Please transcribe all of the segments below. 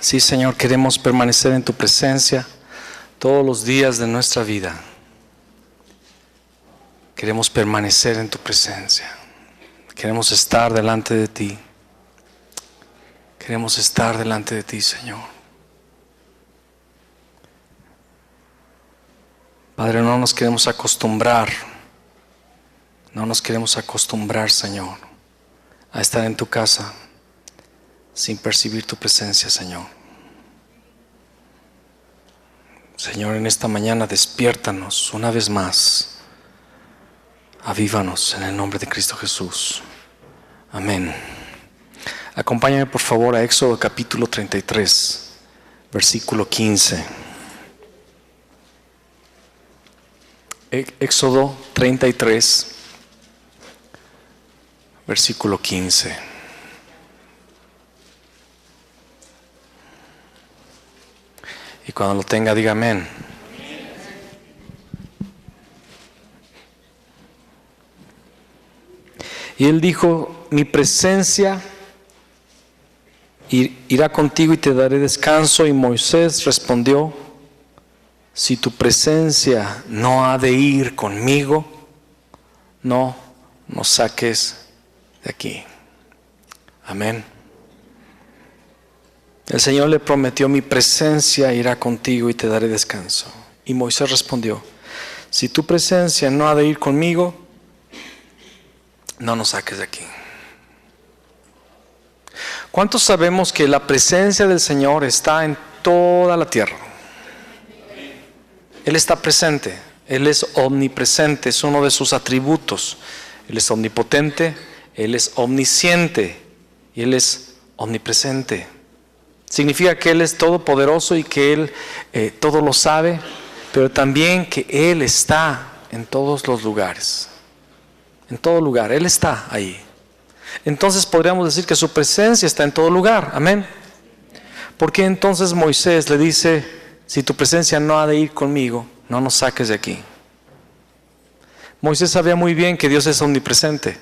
Sí, Señor, queremos permanecer en tu presencia todos los días de nuestra vida. Queremos permanecer en tu presencia. Queremos estar delante de ti. Queremos estar delante de ti, Señor. Padre, no nos queremos acostumbrar. No nos queremos acostumbrar, Señor, a estar en tu casa sin percibir tu presencia, Señor. Señor, en esta mañana despiértanos una vez más. Avívanos en el nombre de Cristo Jesús. Amén. Acompáñame por favor a Éxodo capítulo 33, versículo 15. Éxodo 33, versículo 15. Y cuando lo tenga, diga amén. Y él dijo: mi presencia irá contigo y te daré descanso. Y Moisés respondió: si tu presencia no ha de ir conmigo, no nos saques de aquí. Amén. El Señor le prometió: mi presencia irá contigo y te daré descanso. Y Moisés respondió: si tu presencia no ha de ir conmigo, no nos saques de aquí. ¿Cuántos sabemos que la presencia del Señor está en toda la tierra? Él está presente, Él es omnipresente, es uno de sus atributos. Él es omnipotente, Él es omnisciente y Él es omnipresente. Significa que Él es todopoderoso y que Él todo lo sabe, pero también que Él está en todos los lugares. En todo lugar, Él está ahí. Entonces podríamos decir que su presencia está en todo lugar. Amén. ¿Por qué entonces Moisés le dice: si tu presencia no ha de ir conmigo, no nos saques de aquí? Moisés sabía muy bien que Dios es omnipresente.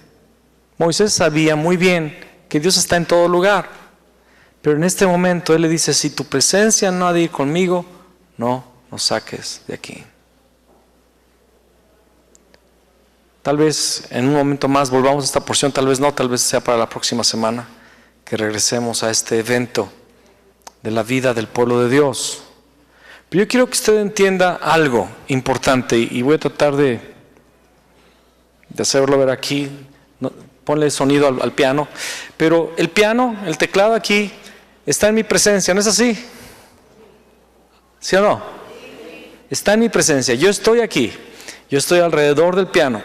Moisés sabía muy bien que Dios está en todo lugar. Pero en este momento Él le dice: si tu presencia no ha de ir conmigo, no nos saques de aquí. Tal vez en un momento más volvamos a esta porción, tal vez no, tal vez sea para la próxima semana que regresemos a este evento de la vida del pueblo de Dios. Pero yo quiero que usted entienda algo importante y voy a tratar de hacerlo ver aquí. No, ponle sonido al piano. Pero el piano, el teclado aquí, está en mi presencia, ¿no es así? ¿Sí o no? Está en mi presencia, yo estoy aquí. Yo estoy alrededor del piano.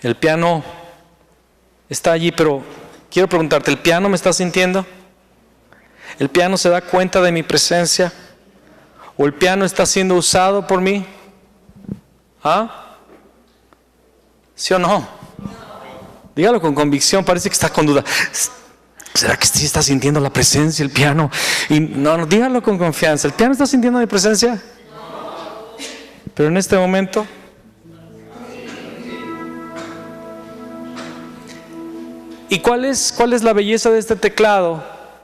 El piano está allí, pero quiero preguntarte: ¿el piano me está sintiendo? ¿El piano se da cuenta de mi presencia? ¿O el piano está siendo usado por mí? ¿Ah? ¿Sí o no? Dígalo con convicción, parece que está con duda. ¿Será que sí está sintiendo la presencia el piano? Y no, dígalo con confianza. ¿El piano está sintiendo mi presencia? Pero en este momento, ¿y cuál es la belleza de este teclado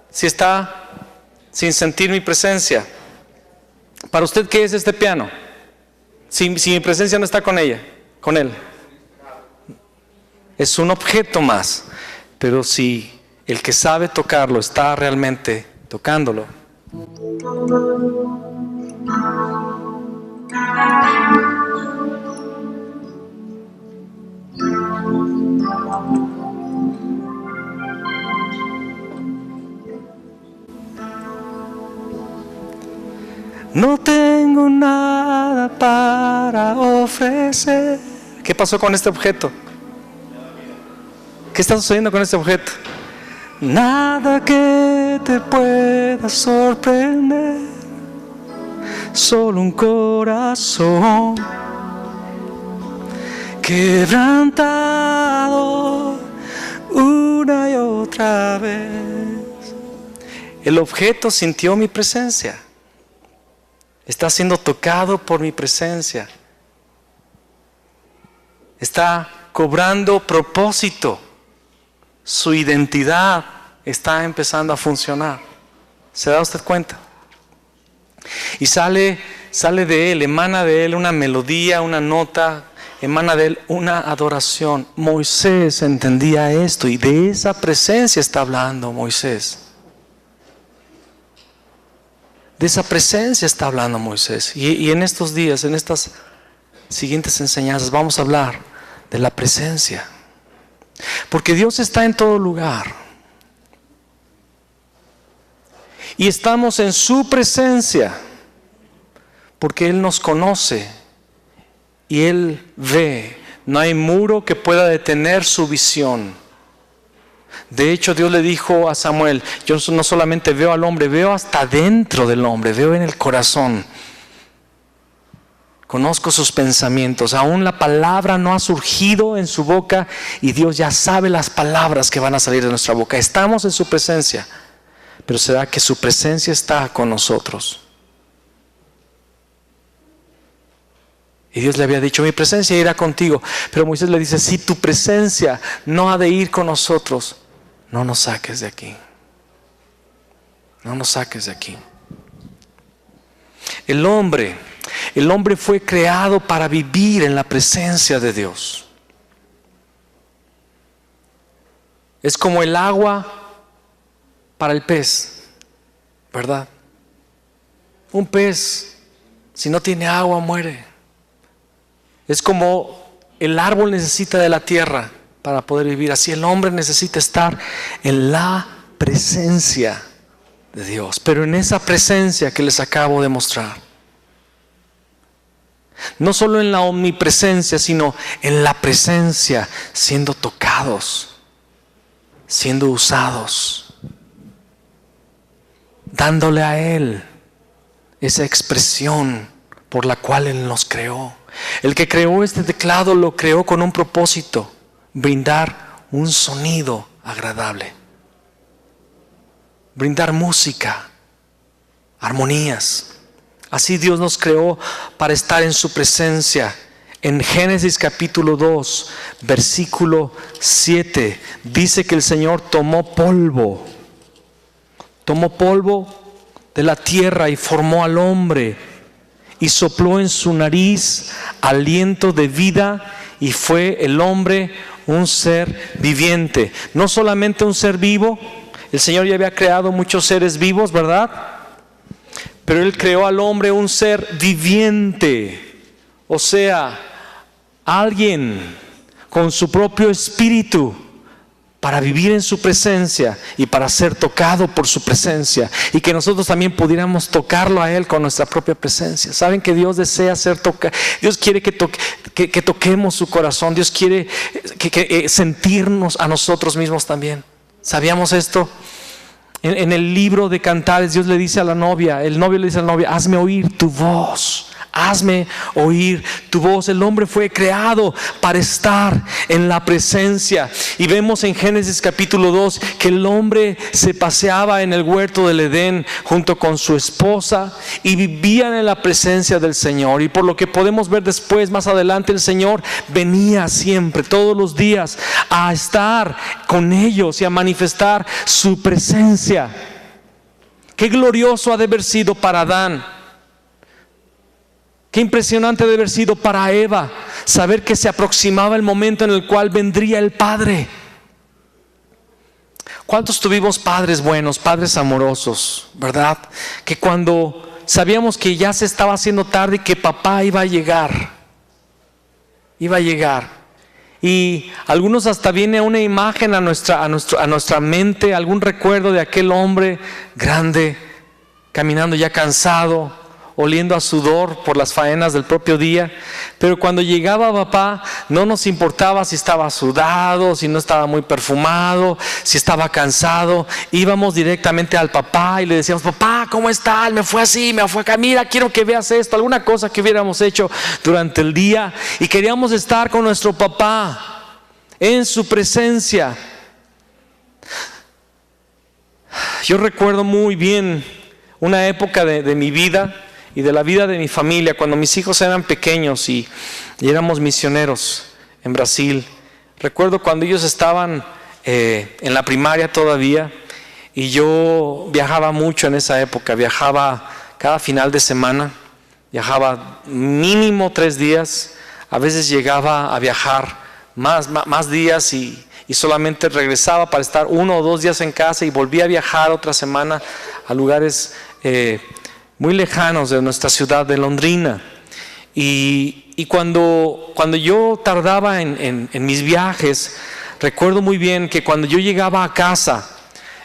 si está sin sentir mi presencia? Para usted, ¿qué es este piano? Si mi presencia no está con él. Es un objeto más. Pero si el que sabe tocarlo está realmente tocándolo, no tengo nada para ofrecer. ¿Qué pasó con este objeto? ¿Qué está sucediendo con este objeto? Nada que te pueda sorprender, solo un corazón quebrantado una y otra vez. El objeto sintió mi presencia. Está siendo tocado por mi presencia. Está cobrando propósito. Su identidad está empezando a funcionar. ¿Se da usted cuenta? Y sale de él, emana de él una melodía, una nota, emana de él una adoración. Moisés entendía esto y de esa presencia está hablando Moisés. De esa presencia está hablando Moisés. Y en estos días, en estas siguientes enseñanzas, vamos a hablar de la presencia. Porque Dios está en todo lugar. Y estamos en su presencia. Porque Él nos conoce. Y Él ve. No hay muro que pueda detener su visión. De hecho, Dios le dijo a Samuel: yo no solamente veo al hombre, veo hasta dentro del hombre, veo en el corazón. Conozco sus pensamientos. Aún la palabra no ha surgido en su boca y Dios ya sabe las palabras que van a salir de nuestra boca. Estamos en su presencia, pero será que su presencia está con nosotros. Y Dios le había dicho: mi presencia irá contigo. Pero Moisés le dice: si tu presencia no ha de ir con nosotros, no nos saques de aquí. No nos saques de aquí. El hombre fue creado para vivir en la presencia de Dios. Es como el agua para el pez, ¿verdad? Un pez, si no tiene agua, muere. Es como el árbol necesita de la tierra para poder vivir. Así el hombre necesita estar en la presencia de Dios. Pero en esa presencia que les acabo de mostrar. No solo en la omnipresencia, sino en la presencia, siendo tocados, siendo usados, dándole a Él esa expresión por la cual Él nos creó. El que creó este teclado lo creó con un propósito: brindar un sonido agradable, brindar música, armonías. Así Dios nos creó para estar en su presencia. En Génesis capítulo 2, versículo 7, dice que el Señor tomó polvo de la tierra y formó al hombre y sopló en su nariz aliento de vida, y fue el hombre un ser viviente. No solamente un ser vivo, el Señor ya había creado muchos seres vivos, ¿verdad? Pero Él creó al hombre un ser viviente, o sea, alguien con su propio espíritu, para vivir en su presencia y para ser tocado por su presencia, y que nosotros también pudiéramos tocarlo a Él con nuestra propia presencia. Saben que Dios desea ser tocado. Dios quiere que toquemos su corazón. Dios quiere que sentirnos a nosotros mismos también. ¿Sabíamos esto? En el libro de Cantares, Dios le dice a la novia, el novio le dice a la novia: hazme oír tu voz. Hazme oír tu voz. El hombre fue creado para estar en la presencia. Y vemos en Génesis capítulo 2 que el hombre se paseaba en el huerto del Edén junto con su esposa y vivían en la presencia del Señor. Y por lo que podemos ver después, más adelante, el Señor venía siempre, todos los días, a estar con ellos y a manifestar su presencia. Qué glorioso ha de haber sido para Adán. Qué impresionante debe haber sido para Eva saber que se aproximaba el momento en el cual vendría el Padre. ¿Cuántos tuvimos padres buenos, padres amorosos, verdad? Que cuando sabíamos que ya se estaba haciendo tarde y que papá iba a llegar. Y algunos hasta viene una imagen a nuestra mente, algún recuerdo de aquel hombre grande, caminando ya cansado, oliendo a sudor por las faenas del propio día. Pero cuando llegaba papá, no nos importaba si estaba sudado, si no estaba muy perfumado, si estaba cansado. Íbamos directamente al papá y le decíamos: papá, ¿cómo está? Me fue así, me fue acá, mira, quiero que veas esto, alguna cosa que hubiéramos hecho durante el día. Y queríamos estar con nuestro papá en su presencia. Yo recuerdo muy bien una época de mi vida y de la vida de mi familia, cuando mis hijos eran pequeños y éramos misioneros en Brasil. Recuerdo cuando ellos estaban en la primaria todavía, Y yo viajaba mucho en esa época, viajaba cada final de semana, viajaba mínimo 3 días, a veces llegaba a viajar más días y solamente regresaba para estar 1 o 2 días en casa y volvía a viajar otra semana a lugares muy lejanos de nuestra ciudad de Londrina. Y cuando yo tardaba en mis viajes, recuerdo muy bien que cuando yo llegaba a casa,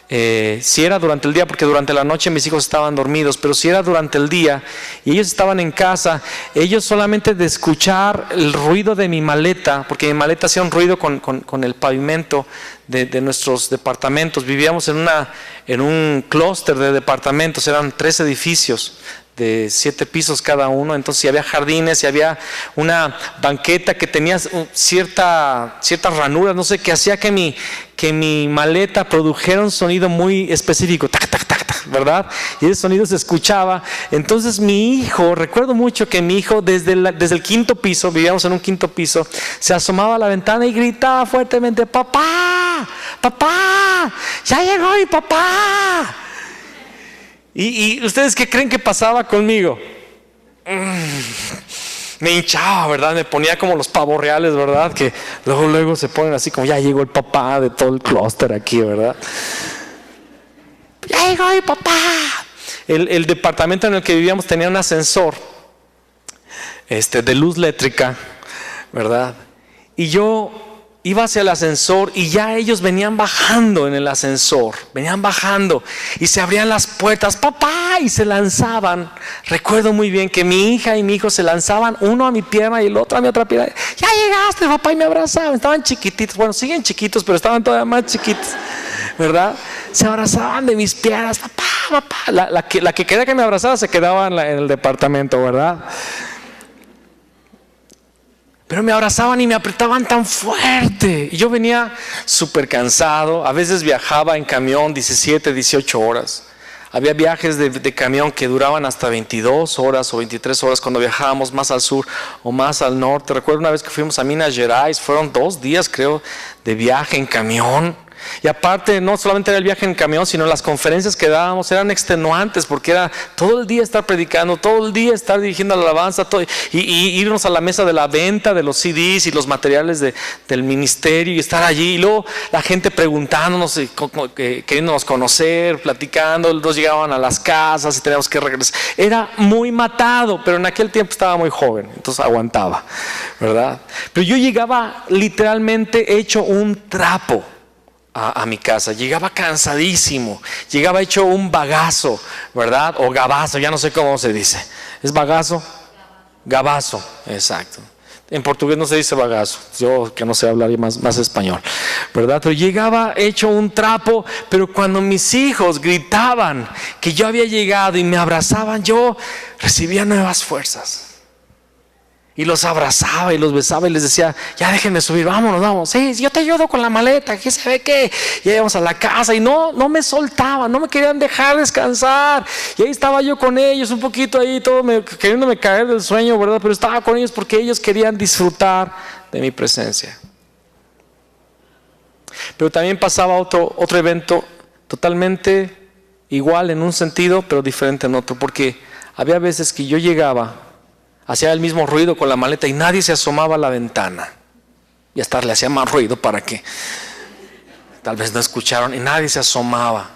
si era durante el día, porque durante la noche mis hijos estaban dormidos, pero si era durante el día y ellos estaban en casa, ellos solamente de escuchar el ruido de mi maleta, porque mi maleta hacía un ruido con el pavimento de nuestros departamentos. Vivíamos en un clúster de departamentos, eran 3 edificios de 7 pisos cada uno, entonces había jardines y había una banqueta que tenía ciertas ranuras, no sé, que hacía que mi maleta produjera un sonido muy específico, tac, tac, tac, tac, ¿verdad? Y ese sonido se escuchaba. Entonces mi hijo, recuerdo mucho que mi hijo desde el 5.º piso, vivíamos en un 5.º piso, se asomaba a la ventana y gritaba fuertemente: papá, papá, ya llegó mi papá. ¿Y ustedes qué creen que pasaba conmigo? Me hinchaba, ¿verdad? Me ponía como los pavos reales, ¿verdad? Que luego se ponen así como: ya llegó el papá de todo el clúster aquí, ¿verdad? Ya llegó mi papá. El departamento en el que vivíamos tenía un ascensor de luz eléctrica, ¿verdad? Y yo iba hacia el ascensor y ya ellos venían bajando en el ascensor, venían bajando y se abrían las puertas, papá, y se lanzaban. Recuerdo muy bien que mi hija y mi hijo se lanzaban, uno a mi pierna y el otro a mi otra pierna. Ya llegaste, papá, y me abrazaban. Estaban chiquititos, bueno, siguen chiquitos, pero estaban todavía más chiquitos, ¿verdad? Se abrazaban de mis piernas, papá, papá. La que quería que me abrazara se quedaba en el departamento, ¿verdad? Pero me abrazaban y me apretaban tan fuerte. Y yo venía súper cansado. A veces viajaba en camión 17, 18 horas. Había viajes de camión que duraban hasta 22 horas o 23 horas cuando viajábamos más al sur o más al norte. Recuerdo una vez que fuimos a Minas Gerais, fueron 2 días creo de viaje en camión. Y aparte no solamente era el viaje en camión, sino las conferencias que dábamos eran extenuantes, porque era todo el día estar predicando, todo el día estar dirigiendo la alabanza, y irnos a la mesa de la venta de los CDs y los materiales del ministerio y estar allí, y luego la gente preguntándonos, queriéndonos conocer, platicando. Nos llegaban a las casas y teníamos que regresar. Era muy matado, pero en aquel tiempo estaba muy joven, entonces aguantaba, ¿verdad? Pero yo llegaba literalmente hecho un trapo a mi casa. Llegaba cansadísimo, llegaba hecho un bagazo, ¿verdad? O gabazo, ya no sé cómo se dice. ¿Es bagazo? Gabazo, exacto. En portugués no se dice bagazo, yo que no sé hablar más español, ¿verdad? Pero llegaba hecho un trapo. Pero cuando mis hijos gritaban que yo había llegado y me abrazaban, yo recibía nuevas fuerzas. Y los abrazaba y los besaba y les decía: ya déjenme subir, vamos. Sí, yo te ayudo con la maleta, ¿qué se ve qué? Y íbamos a la casa y no me soltaban, no me querían dejar descansar. Y ahí estaba yo con ellos un poquito ahí, queriéndome caer del sueño, ¿verdad? Pero estaba con ellos porque ellos querían disfrutar de mi presencia. Pero también pasaba otro evento totalmente igual en un sentido, pero diferente en otro, porque había veces que yo llegaba, hacía el mismo ruido con la maleta y nadie se asomaba a la ventana. Y hasta le hacía más ruido para que tal vez no escucharon, y nadie se asomaba.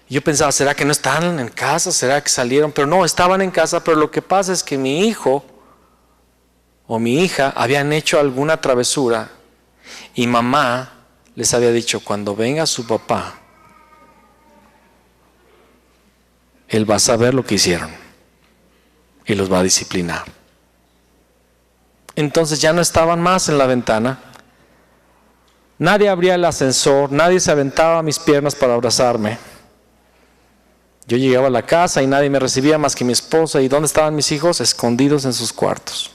Y yo pensaba: ¿será que no están en casa? ¿Será que salieron? Pero no, estaban en casa. Pero lo que pasa es que mi hijo o mi hija habían hecho alguna travesura y mamá les había dicho: cuando venga su papá, él va a saber lo que hicieron y los va a disciplinar. Entonces ya no estaban más en la ventana. Nadie abría el ascensor, nadie se aventaba a mis piernas para abrazarme. Yo llegaba a la casa y nadie me recibía más que mi esposa. ¿Y dónde estaban mis hijos? Escondidos en sus cuartos.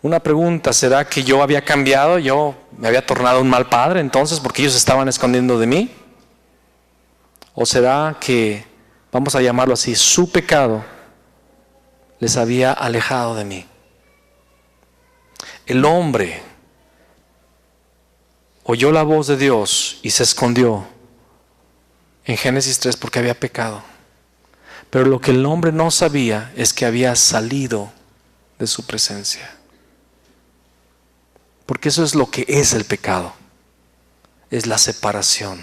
Una pregunta: ¿será que yo había cambiado? ¿Yo me había tornado un mal padre entonces porque ellos estaban escondiendo de mí? ¿O será que, vamos a llamarlo así, su pecado les había alejado de mí? El hombre oyó la voz de Dios y se escondió en Génesis 3 porque había pecado. Pero lo que el hombre no sabía es que había salido de su presencia. Porque eso es lo que es el pecado. Es la separación.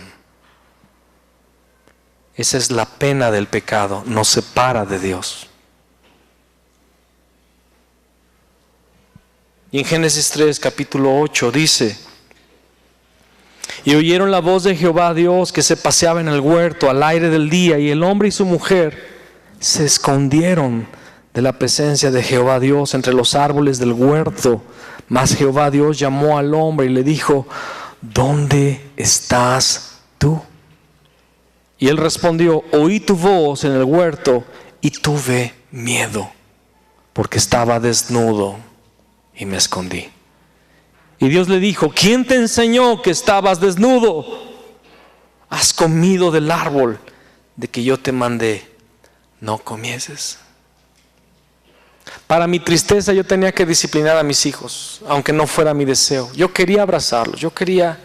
Esa es la pena del pecado. Nos separa de Dios. Y en Génesis 3, capítulo 8 dice: y oyeron la voz de Jehová Dios que se paseaba en el huerto al aire del día, y el hombre y su mujer se escondieron de la presencia de Jehová Dios entre los árboles del huerto. Mas Jehová Dios llamó al hombre y le dijo: ¿dónde estás tú? Y él respondió: oí tu voz en el huerto y tuve miedo, porque estaba desnudo y me escondí. Y Dios le dijo: ¿quién te enseñó que estabas desnudo? ¿Has comido del árbol de que yo te mandé no comieses? Para mi tristeza yo tenía que disciplinar a mis hijos, aunque no fuera mi deseo. Yo quería abrazarlos, yo quería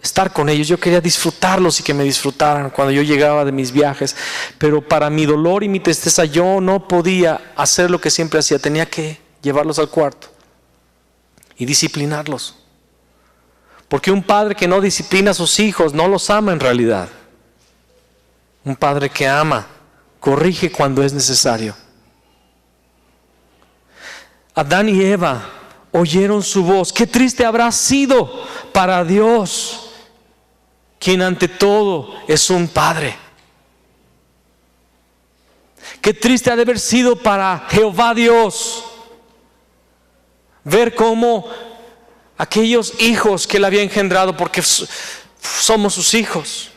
estar con ellos, yo quería disfrutarlos y que me disfrutaran cuando yo llegaba de mis viajes. Pero para mi dolor y mi tristeza yo no podía hacer lo que siempre hacía. Tenía que llevarlos al cuarto y disciplinarlos. Porque un padre que no disciplina a sus hijos no los ama en realidad. Un padre que ama corrige cuando es necesario. Adán y Eva oyeron su voz. Qué triste habrá sido para Dios, quien ante todo es un padre. Qué triste ha de haber sido para Jehová Dios ver cómo aquellos hijos que él había engendrado, porque somos sus hijos,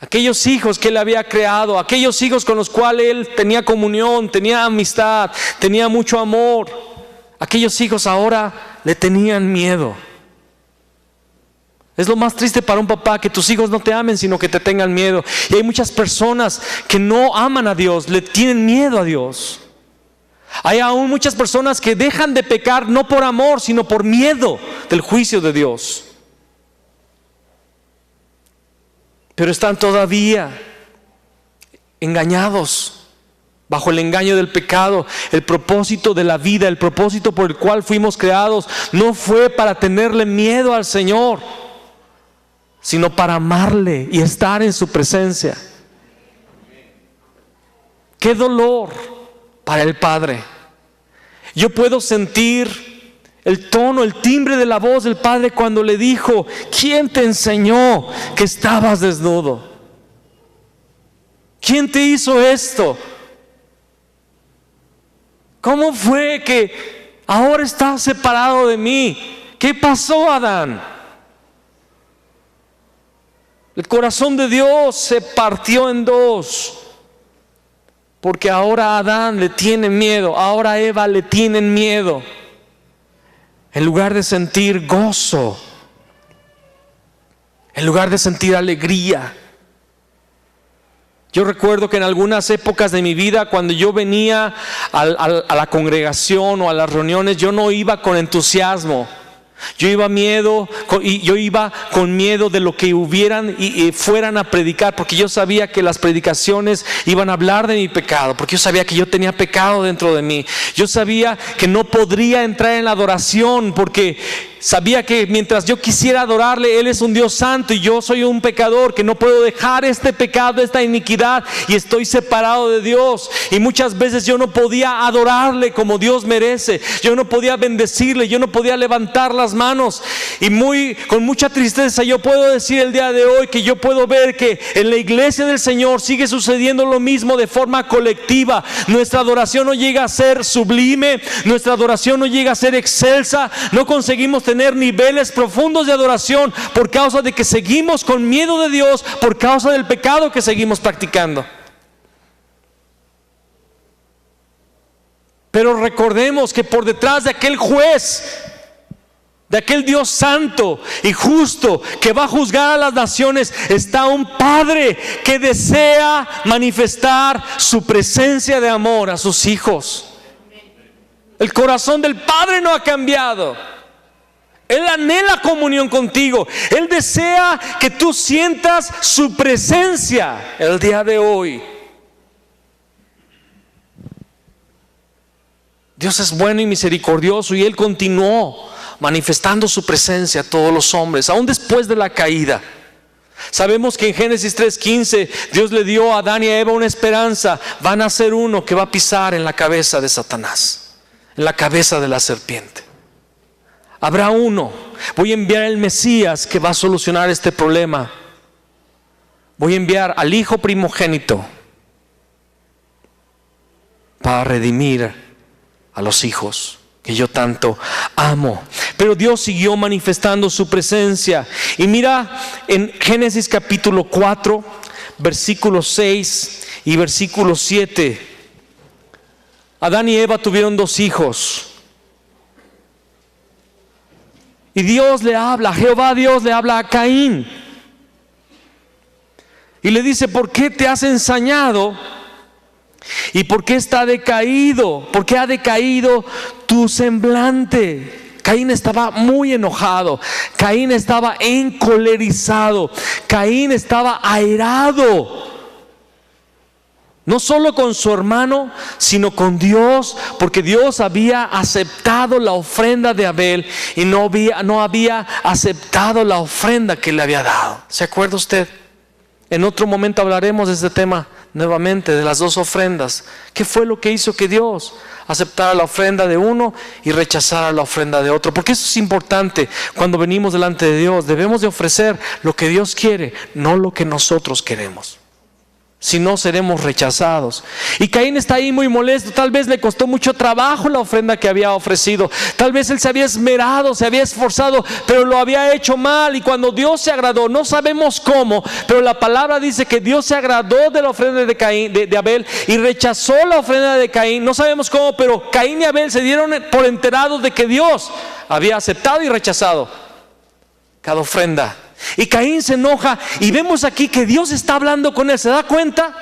aquellos hijos que él había creado, aquellos hijos con los cuales él tenía comunión, tenía amistad, tenía mucho amor, aquellos hijos ahora le tenían miedo. Es lo más triste para un papá, que tus hijos no te amen, sino que te tengan miedo. Y hay muchas personas que no aman a Dios, le tienen miedo a Dios. Hay aún muchas personas que dejan de pecar no por amor, sino por miedo del juicio de Dios. Pero están todavía engañados bajo el engaño del pecado. El propósito de la vida, el propósito por el cual fuimos creados, no fue para tenerle miedo al Señor, sino para amarle y estar en su presencia. ¡Qué dolor para el Padre! Yo puedo sentir el tono, el timbre de la voz del Padre cuando le dijo: ¿quién te enseñó que estabas desnudo? ¿Quién te hizo esto? ¿Cómo fue que ahora estás separado de mí? ¿Qué pasó, Adán? El corazón de Dios se partió en dos, porque ahora Adán le tiene miedo, ahora Eva le tienen miedo. En lugar de sentir gozo, en lugar de sentir alegría. Yo recuerdo que en algunas épocas de mi vida, cuando yo venía a la congregación o a las reuniones, yo no iba con entusiasmo. Yo iba con miedo de lo que hubieran y fueran a predicar, porque yo sabía que las predicaciones iban a hablar de mi pecado, porque yo sabía que yo tenía pecado dentro de mí. Yo sabía que no podría entrar en la adoración, porque sabía que mientras yo quisiera adorarle, Él es un Dios santo y yo soy un pecador, que no puedo dejar este pecado, esta iniquidad, y estoy separado de Dios. Y muchas veces yo no podía adorarle como Dios merece, yo no podía bendecirle, yo no podía levantar las manos. Y con mucha tristeza yo puedo decir el día de hoy que yo puedo ver que en la iglesia del Señor sigue sucediendo lo mismo de forma colectiva. Nuestra adoración no llega a ser sublime, nuestra adoración no llega a ser excelsa, no conseguimos tener niveles profundos de adoración por causa de que seguimos con miedo de Dios, por causa del pecado que seguimos practicando. Pero recordemos que por detrás de aquel juez, de aquel Dios santo y justo que va a juzgar a las naciones, está un Padre que desea manifestar su presencia de amor a sus hijos. El corazón del Padre no ha cambiado. Él anhela comunión contigo. Él desea que tú sientas su presencia el día de hoy. Dios es bueno y misericordioso, y Él continuó manifestando su presencia a todos los hombres, aún después de la caída. Sabemos que en Génesis 3:15 Dios le dio a Adán y a Eva una esperanza. Van a ser uno que va a pisar en la cabeza de Satanás, en la cabeza de la serpiente. Habrá uno. Voy a enviar al Mesías que va a solucionar este problema. Voy a enviar al Hijo primogénito para redimir a los hijos que yo tanto amo. Pero Dios siguió manifestando su presencia. Y mira en Génesis capítulo 4, versículo 6 y versículo 7. Adán y Eva tuvieron 2 hijos. Y Dios le habla, Jehová Dios le habla a Caín. Y le dice: ¿por qué te has ensañado? ¿Y por qué está decaído? ¿Por qué ha decaído tu semblante? Caín estaba muy enojado. Caín estaba encolerizado. Caín estaba airado. No solo con su hermano, sino con Dios, porque Dios había aceptado la ofrenda de Abel y no había aceptado la ofrenda que le había dado. ¿Se acuerda usted? En otro momento hablaremos de este tema nuevamente, de las 2 ofrendas. ¿Qué fue lo que hizo que Dios aceptara la ofrenda de uno y rechazara la ofrenda de otro? Porque eso es importante. Cuando venimos delante de Dios, debemos de ofrecer lo que Dios quiere, no lo que nosotros queremos. Si no, seremos rechazados. Y Caín está ahí muy molesto. Tal vez le costó mucho trabajo la ofrenda que había ofrecido. Tal vez él se había esmerado, se había esforzado, pero lo había hecho mal. Y cuando Dios se agradó, no sabemos cómo, pero la palabra dice que Dios se agradó de la ofrenda de Caín, de Abel, y rechazó la ofrenda de Caín. No sabemos cómo, pero Caín y Abel se dieron por enterados de que Dios había aceptado y rechazado cada ofrenda. Y Caín se enoja, y vemos aquí que Dios está hablando con él. ¿Se da cuenta?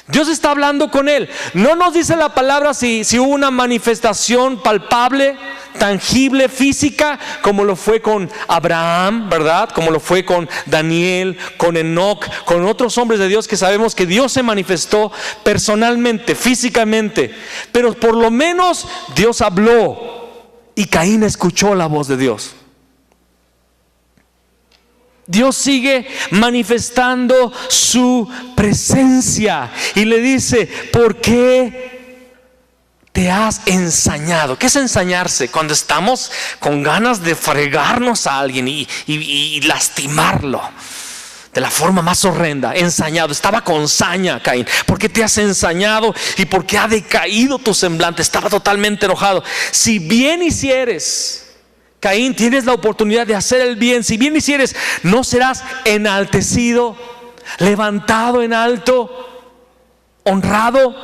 Dios está hablando con él. No nos dice la palabra si hubo una manifestación palpable, tangible, física, como lo fue con Abraham, ¿verdad? Como lo fue con Daniel, con Enoc, con otros hombres de Dios que sabemos que Dios se manifestó personalmente, físicamente. Pero por lo menos Dios habló y Caín escuchó la voz de Dios. Dios sigue manifestando su presencia y le dice: ¿por qué te has ensañado? ¿Qué es ensañarse? Cuando estamos con ganas de fregarnos a alguien y lastimarlo de la forma más horrenda. Ensañado, estaba con saña Caín. ¿Por qué te has ensañado y por qué ha decaído tu semblante? Estaba totalmente enojado. Si bien hicieres, Caín, tienes la oportunidad de hacer el bien. Si bien hicieres, no serás enaltecido, levantado en alto, honrado.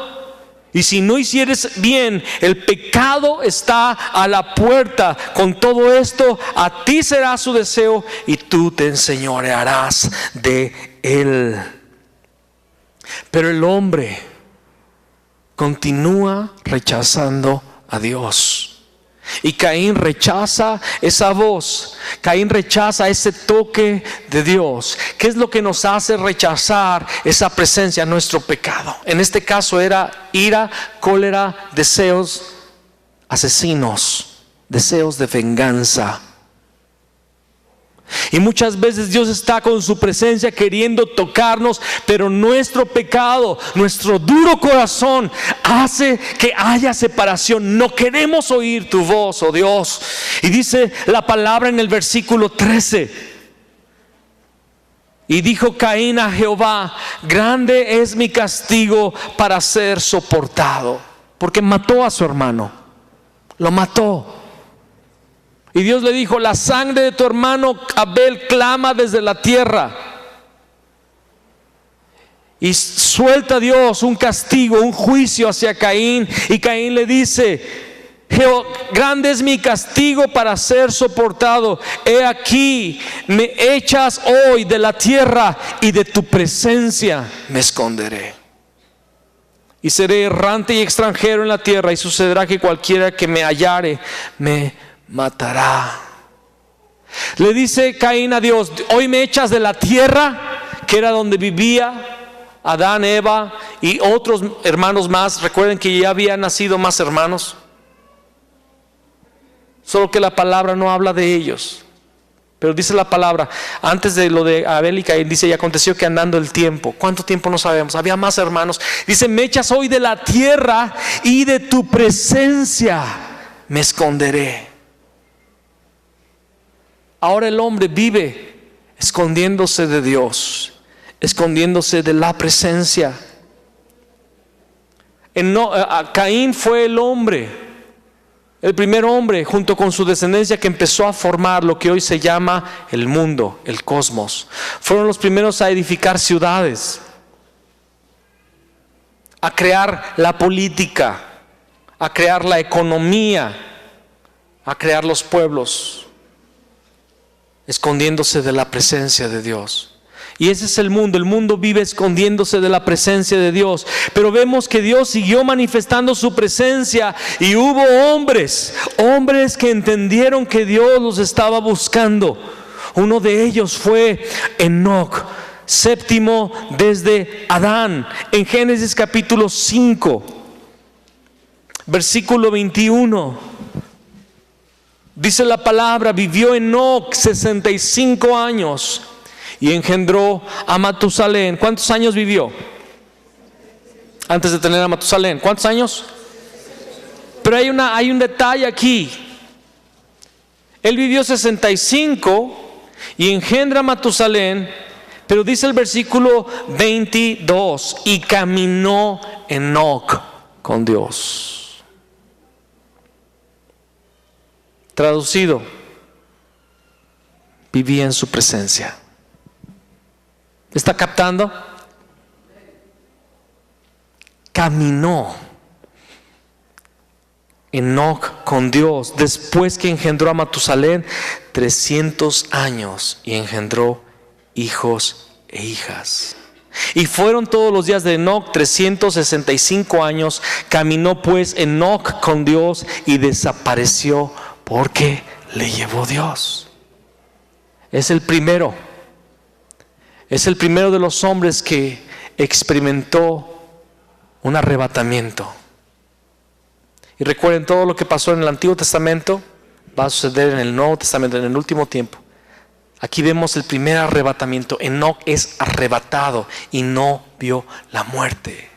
Y si no hicieres bien, el pecado está a la puerta. Con todo esto, a ti será su deseo y tú te enseñorearás de él. Pero el hombre continúa rechazando a Dios. Y Caín rechaza esa voz. Caín rechaza ese toque de Dios. ¿Qué es lo que nos hace rechazar esa presencia? Nuestro pecado. En este caso era ira, cólera, deseos asesinos, deseos de venganza. Y muchas veces Dios está con su presencia queriendo tocarnos, pero nuestro pecado, nuestro duro corazón hace que haya separación. No queremos oír tu voz, oh Dios. Y dice la palabra en el versículo 13: y dijo Caín a Jehová: grande es mi castigo para ser soportado. Porque mató a su hermano, lo mató. Y Dios le dijo: la sangre de tu hermano Abel clama desde la tierra. Y suelta Dios un castigo, un juicio hacia Caín. Y Caín le dice: grande es mi castigo para ser soportado. He aquí, me echas hoy de la tierra y de tu presencia me esconderé. Y seré errante y extranjero en la tierra, y sucederá que cualquiera que me hallare me matará. Le dice Caín a Dios: hoy me echas de la tierra, que era donde vivía Adán, Eva y otros hermanos más. Recuerden que ya habían nacido más hermanos, solo que la palabra no habla de ellos. Pero dice la palabra, antes de lo de Abel y Caín, dice: y aconteció que andando el tiempo, ¿cuánto tiempo? No sabemos, había más hermanos. Dice: me echas hoy de la tierra y de tu presencia me esconderé. Ahora el hombre vive escondiéndose de Dios, escondiéndose de la presencia. Caín fue el primer hombre, junto con su descendencia, que empezó a formar lo que hoy se llama el mundo, el cosmos. Fueron los primeros a edificar ciudades, a crear la política, a crear la economía, a crear los pueblos, escondiéndose de la presencia de Dios. Y ese es el mundo vive escondiéndose de la presencia de Dios. Pero vemos que Dios siguió manifestando su presencia, y hubo hombres que entendieron que Dios los estaba buscando. Uno de ellos fue Enoc, séptimo desde Adán. En Génesis capítulo 5, versículo 21, dice la palabra: vivió Enoc 65 años y engendró a Matusalén. ¿Cuántos años vivió antes de tener a Matusalén? ¿Cuántos años? Pero hay un detalle aquí. Él vivió 65 y engendra a Matusalén, pero dice el versículo 22: y caminó Enoc con Dios. Traducido: vivía en su presencia. ¿Está captando? Caminó Enoc con Dios después que engendró a Matusalén 300 años, y engendró hijos e hijas. Y fueron todos los días de Enoc 365 años. Caminó pues Enoc con Dios y desapareció, porque le llevó Dios. Es el primero de los hombres que experimentó un arrebatamiento. Y recuerden, todo lo que pasó en el Antiguo Testamento va a suceder en el Nuevo Testamento, en el último tiempo. Aquí vemos el primer arrebatamiento. Enoc es arrebatado y no vio la muerte.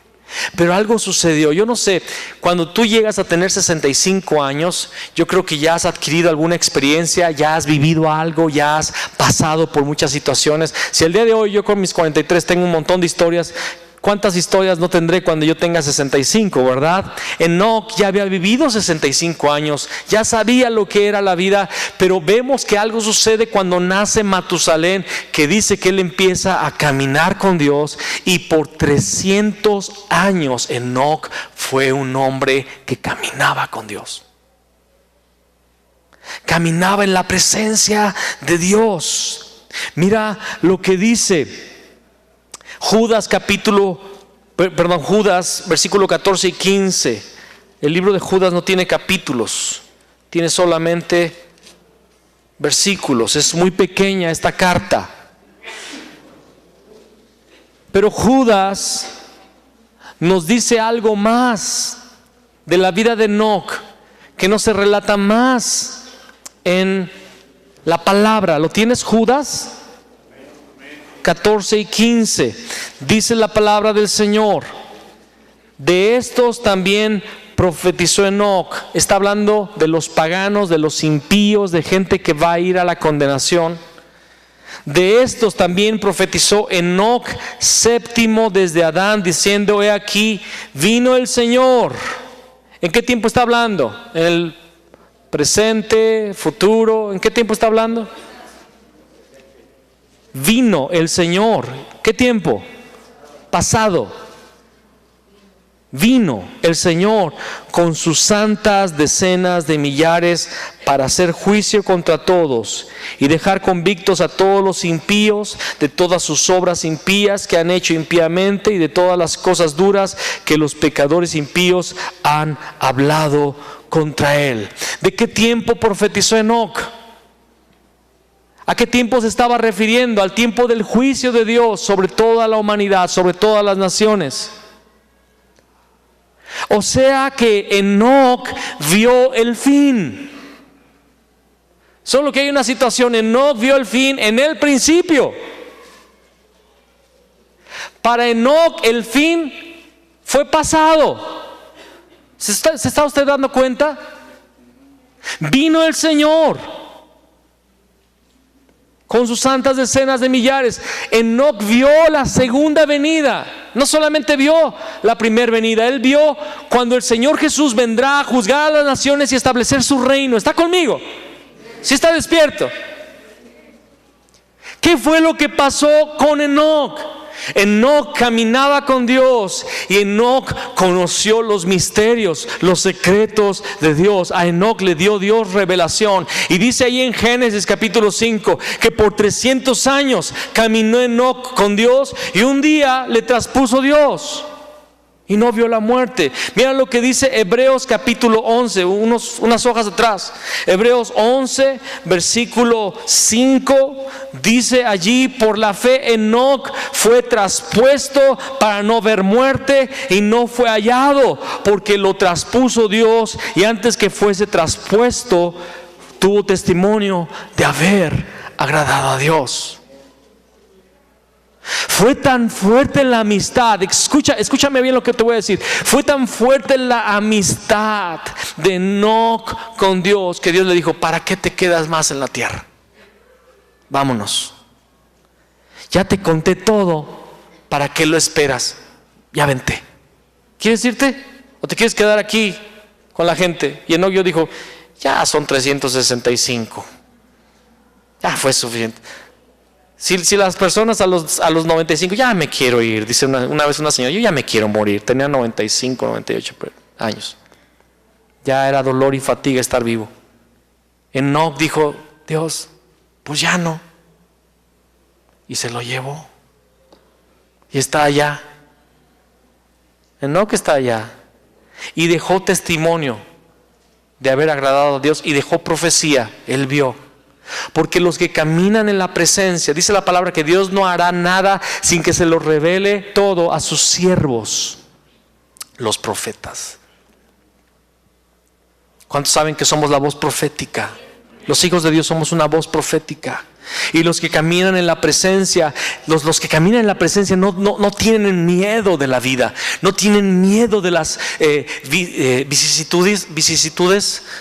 Pero algo sucedió. Yo no sé, cuando tú llegas a tener 65 años, yo creo que ya has adquirido alguna experiencia, ya has vivido algo, ya has pasado por muchas situaciones. Si el día de hoy yo con mis 43 tengo un montón de historias, ¿cuántas historias no tendré cuando yo tenga 65, verdad? Enoc ya había vivido 65 años, ya sabía lo que era la vida. Pero vemos que algo sucede cuando nace Matusalén, que dice que él empieza a caminar con Dios, y por 300 años Enoc fue un hombre que caminaba con Dios. Caminaba en la presencia de Dios. Mira lo que dice Judas versículo 14 y 15. El libro de Judas no tiene capítulos, tiene solamente versículos. Es muy pequeña esta carta. Pero Judas nos dice algo más de la vida de Enoc, que no se relata más en la palabra. ¿Lo tienes, Judas? 14 y 15, dice la palabra del Señor: de estos también profetizó Enoc. Está hablando de los paganos, de los impíos, de gente que va a ir a la condenación. De estos también profetizó Enoc, séptimo desde Adán, diciendo: he aquí, vino el Señor. ¿En qué tiempo está hablando? ¿En el presente, futuro? ¿En qué tiempo está hablando? Vino el Señor. ¿Qué tiempo? Pasado. Vino el Señor con sus santas decenas de millares para hacer juicio contra todos y dejar convictos a todos los impíos de todas sus obras impías que han hecho impíamente, y de todas las cosas duras que los pecadores impíos han hablado contra él. ¿De qué tiempo profetizó Enoc? ¿A qué tiempo se estaba refiriendo? Al tiempo del juicio de Dios sobre toda la humanidad, sobre todas las naciones. O sea que Enoc vio el fin. Solo que hay una situación: Enoc vio el fin en el principio. Para Enoc el fin fue pasado. ¿Se está usted dando cuenta? Vino el Señor con sus santas decenas de millares. Enoc vio la segunda venida. No solamente vio la primera venida, él vio cuando el Señor Jesús vendrá a juzgar a las naciones y establecer su reino. ¿Está conmigo? ¿Sí está despierto? ¿Qué fue lo que pasó con Enoc? Enoc caminaba con Dios y Enoc conoció los misterios, los secretos de Dios. A Enoc le dio Dios revelación. Y dice ahí en Génesis capítulo 5 que por 300 años caminó Enoc con Dios y un día le traspuso Dios y no vio la muerte. Mira lo que dice Hebreos capítulo 11, unas hojas atrás. Hebreos 11 versículo 5 dice allí: por la fe Enoc fue traspuesto para no ver muerte y no fue hallado, porque lo traspuso Dios, y antes que fuese traspuesto tuvo testimonio de haber agradado a Dios. Fue tan fuerte la amistad. Escúchame bien lo que te voy a decir. Fue tan fuerte la amistad de Enoc con Dios que Dios le dijo: ¿para qué te quedas más en la tierra? Vámonos. Ya te conté todo. ¿Para qué lo esperas? Ya vente. ¿Quieres irte? ¿O te quieres quedar aquí con la gente? Y Enoc dijo: ya son 365. Ya fue suficiente. Si las personas a los 95, ya me quiero ir, dice una vez una señora, yo ya me quiero morir, tenía 95, 98 años, ya era dolor y fatiga estar vivo. Enoc dijo: Dios, pues ya no, y se lo llevó, y está allá. Enoc está allá, y dejó testimonio de haber agradado a Dios, y dejó profecía, él vio. Porque los que caminan en la presencia, dice la palabra que Dios no hará nada sin que se lo revele todo a sus siervos, los profetas. ¿Cuántos saben que somos la voz profética? Los hijos de Dios somos una voz profética. Y los que caminan en la presencia, los que caminan en la presencia no tienen miedo de la vida, no tienen miedo de las vicisitudes,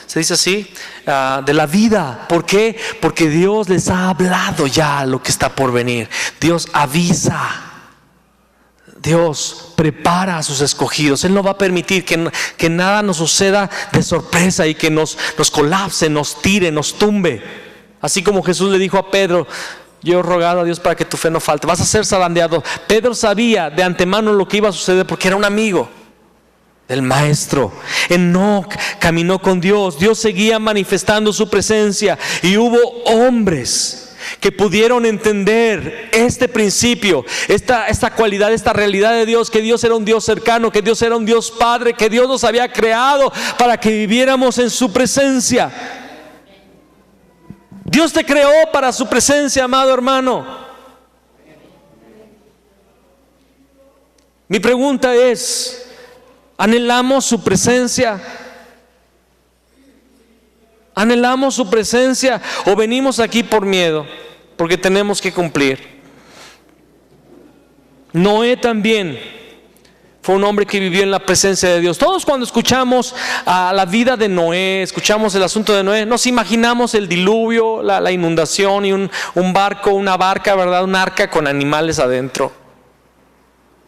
se dice así, de la vida. ¿Por qué? Porque Dios les ha hablado ya lo que está por venir. Dios avisa. Dios prepara a sus escogidos. Él no va a permitir que nada nos suceda de sorpresa y que nos colapse, nos tire, nos tumbe. Así como Jesús le dijo a Pedro: yo he rogado a Dios para que tu fe no falte, vas a ser zarandeado. Pedro sabía de antemano lo que iba a suceder porque era un amigo del maestro. Enoc caminó con Dios. Dios seguía manifestando su presencia y hubo hombres que pudieron entender este principio, esta cualidad, esta realidad de Dios, que Dios era un Dios cercano, que Dios era un Dios Padre, que Dios nos había creado para que viviéramos en su presencia. Dios te creó para su presencia, amado hermano. Mi pregunta es: ¿anhelamos su presencia? ¿Anhelamos su presencia o venimos aquí por miedo? Porque tenemos que cumplir. Noé también fue un hombre que vivió en la presencia de Dios. Todos cuando escuchamos a la vida de Noé, escuchamos el asunto de Noé, nos imaginamos el diluvio, la inundación y un barco, una barca, ¿verdad? Un arca con animales adentro.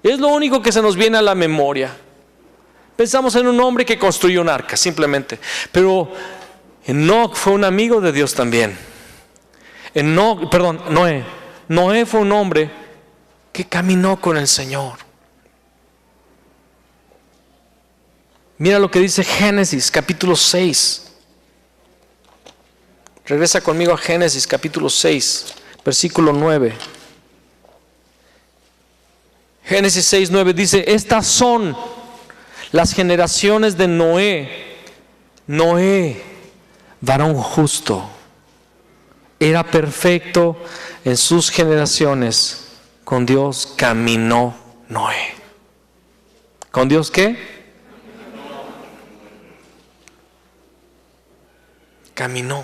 Es lo único que se nos viene a la memoria. Pensamos en un hombre que construyó un arca, simplemente. Pero Enoc fue un amigo de Dios también. Noé fue un hombre que caminó con el Señor. Mira lo que dice Génesis capítulo 6. Regresa conmigo a Génesis capítulo 6, versículo 9. Génesis 6, 9 dice: estas son las generaciones de Noé. Noé, varón justo, era perfecto en sus generaciones, con Dios caminó Noé. ¿Con Dios qué? Caminó.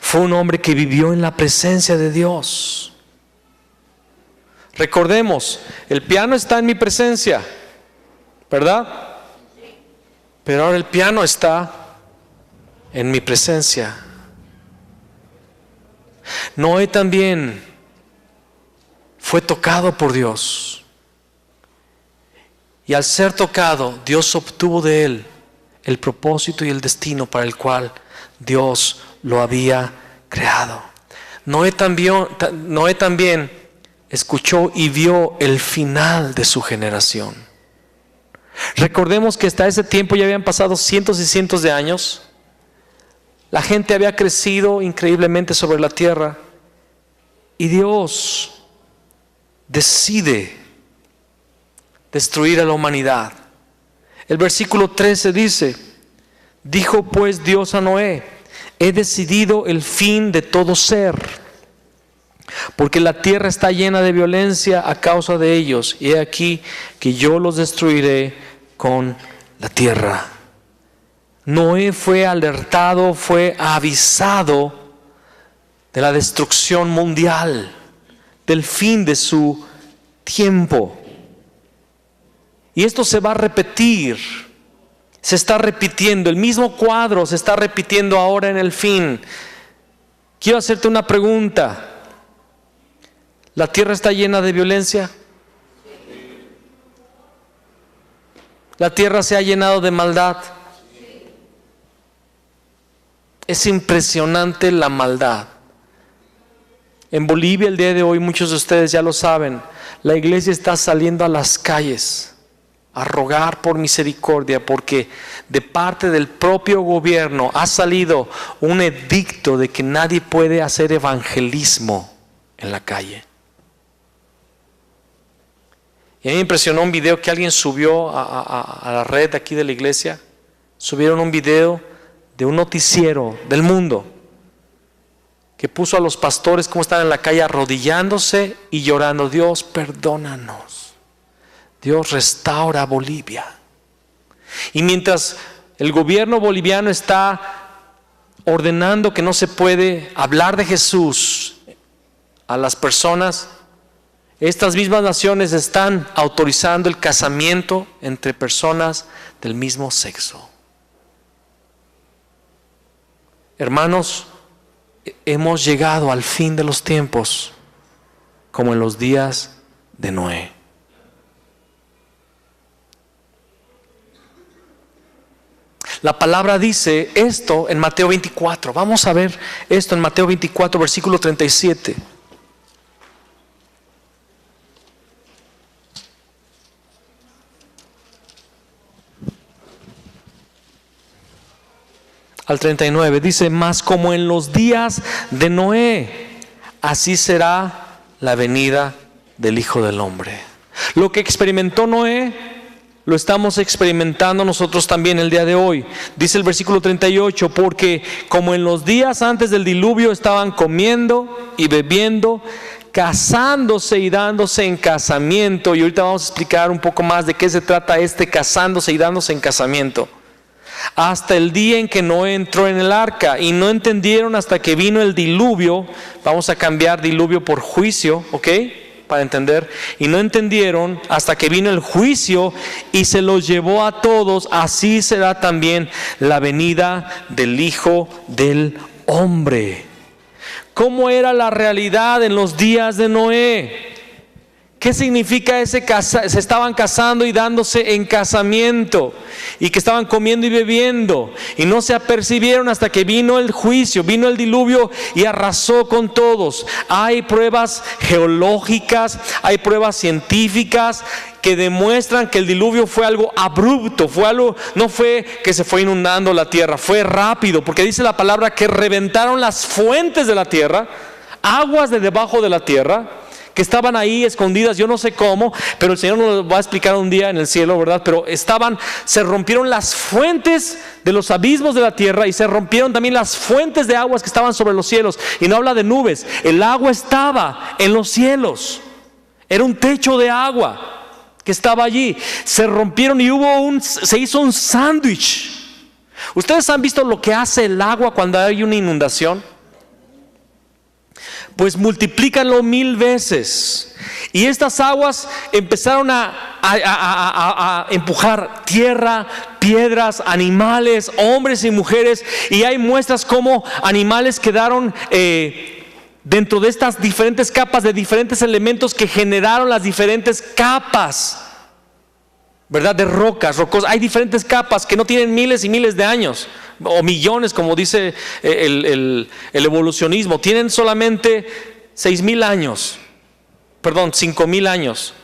Fue un hombre que vivió en la presencia de Dios. Recordemos, el piano está en mi presencia, ¿verdad? Pero ahora el piano está en mi presencia. Noé también fue tocado por Dios. Y al ser tocado, Dios obtuvo de él el propósito y el destino para el cual Dios lo había creado. Noé también escuchó y vio el final de su generación. Recordemos que hasta ese tiempo ya habían pasado cientos y cientos de años. La gente había crecido increíblemente sobre la tierra y Dios decide destruir a la humanidad. El versículo 13 dice: dijo pues Dios a Noé: he decidido el fin de todo ser, porque la tierra está llena de violencia a causa de ellos, y he aquí que yo los destruiré con la tierra. Noé fue alertado, fue avisado de la destrucción mundial, del fin de su tiempo. Y esto se va a repetir, se está repitiendo, el mismo cuadro se está repitiendo ahora en el fin. Quiero hacerte una pregunta. ¿La tierra está llena de violencia? ¿La tierra se ha llenado de maldad? Es impresionante la maldad. En Bolivia el día de hoy, muchos de ustedes ya lo saben, la iglesia está saliendo a las calles a rogar por misericordia, porque de parte del propio gobierno ha salido un edicto de que nadie puede hacer evangelismo en la calle. Y a mí me impresionó un video que alguien subió a la red aquí de la iglesia. Subieron un video de un noticiero del mundo que puso a los pastores como están en la calle arrodillándose y llorando: Dios, perdónanos. Dios, restaura Bolivia. Y mientras el gobierno boliviano está ordenando que no se puede hablar de Jesús a las personas, estas mismas naciones están autorizando el casamiento entre personas del mismo sexo. Hermanos, hemos llegado al fin de los tiempos, como en los días de Noé. La palabra dice esto en Mateo 24. Vamos a ver esto en Mateo 24, versículo 37. Al 39 dice: mas como en los días de Noé, así será la venida del Hijo del Hombre. Lo que experimentó Noé, lo estamos experimentando nosotros también el día de hoy. Dice el versículo 38: porque como en los días antes del diluvio estaban comiendo y bebiendo, casándose y dándose en casamiento. Y ahorita vamos a explicar un poco más de qué se trata este casándose y dándose en casamiento. Hasta el día en que Noé entró en el arca, y no entendieron hasta que vino el diluvio. Vamos a cambiar diluvio por juicio, ¿ok? Para entender. Y no entendieron hasta que vino el juicio y se los llevó a todos. Así será también la venida del Hijo del Hombre. ¿Cómo era la realidad en los días de Noé? ¿Qué significa ese se estaban casando y dándose en casamiento? Y que estaban comiendo y bebiendo. Y no se apercibieron hasta que vino el juicio, vino el diluvio y arrasó con todos. Hay pruebas geológicas, hay pruebas científicas que demuestran que el diluvio fue algo abrupto, no fue que se fue inundando la tierra, fue rápido, porque dice la palabra que reventaron las fuentes de la tierra, aguas de debajo de la tierra, que estaban ahí escondidas, yo no sé cómo, pero el Señor nos lo va a explicar un día en el cielo, ¿verdad? Pero se rompieron las fuentes de los abismos de la tierra y se rompieron también las fuentes de aguas que estaban sobre los cielos. Y no habla de nubes, el agua estaba en los cielos, era un techo de agua que estaba allí. Se rompieron y se hizo un sándwich. ¿Ustedes han visto lo que hace el agua cuando hay una inundación? Pues multiplícanlo 1000 veces. Y estas aguas empezaron a empujar tierra, piedras, animales, hombres y mujeres. Y hay muestras como animales quedaron dentro de estas diferentes capas de diferentes elementos que generaron las diferentes capas, ¿verdad? De rocas. Hay diferentes capas que no tienen miles y miles de años, o millones, como dice el evolucionismo. Tienen solamente 6,000 años, 5,000 años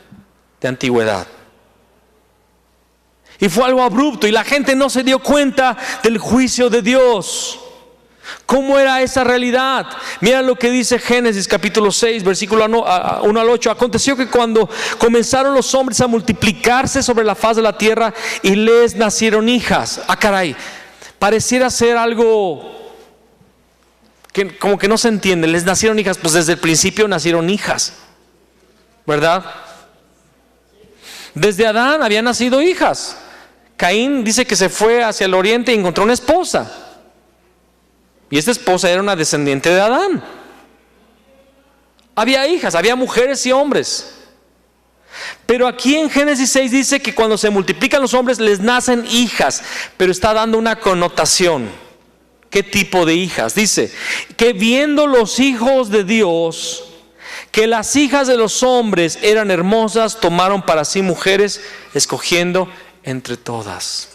de antigüedad. Y fue algo abrupto y la gente no se dio cuenta del juicio de Dios. ¿Cómo era esa realidad? Mira lo que dice Génesis capítulo 6, versículo 1 al 8. Aconteció que cuando comenzaron los hombres a multiplicarse sobre la faz de la tierra y les nacieron hijas. Caray, pareciera ser algo que como que no se entiende. Les nacieron hijas, pues desde el principio nacieron hijas, ¿verdad? Desde Adán habían nacido hijas. Caín dice que se fue hacia el oriente y encontró una esposa. Y esta esposa era una descendiente de Adán. Había hijas, había mujeres y hombres. Pero aquí en Génesis 6 dice que cuando se multiplican los hombres les nacen hijas. Pero está dando una connotación. ¿Qué tipo de hijas? Dice que viendo los hijos de Dios que las hijas de los hombres eran hermosas, tomaron para sí mujeres, escogiendo entre todas.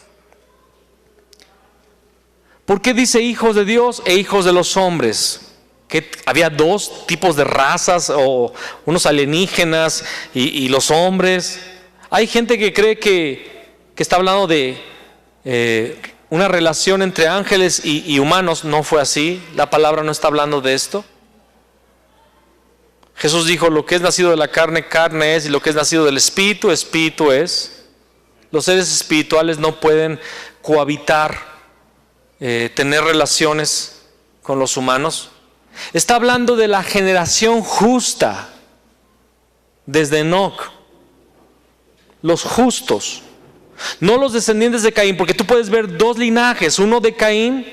¿Por qué dice hijos de Dios e hijos de los hombres? Que había dos tipos de razas, o unos alienígenas y los hombres. Hay gente que cree que está hablando de una relación entre ángeles y humanos. No fue así, la palabra no está hablando de esto. Jesús dijo: lo que es nacido de la carne, carne es, y lo que es nacido del espíritu, espíritu es. Los seres espirituales no pueden cohabitar, tener relaciones con los humanos. Está hablando de la generación justa desde Enoc, los justos, no los descendientes de Caín, porque tú puedes ver dos linajes, uno de Caín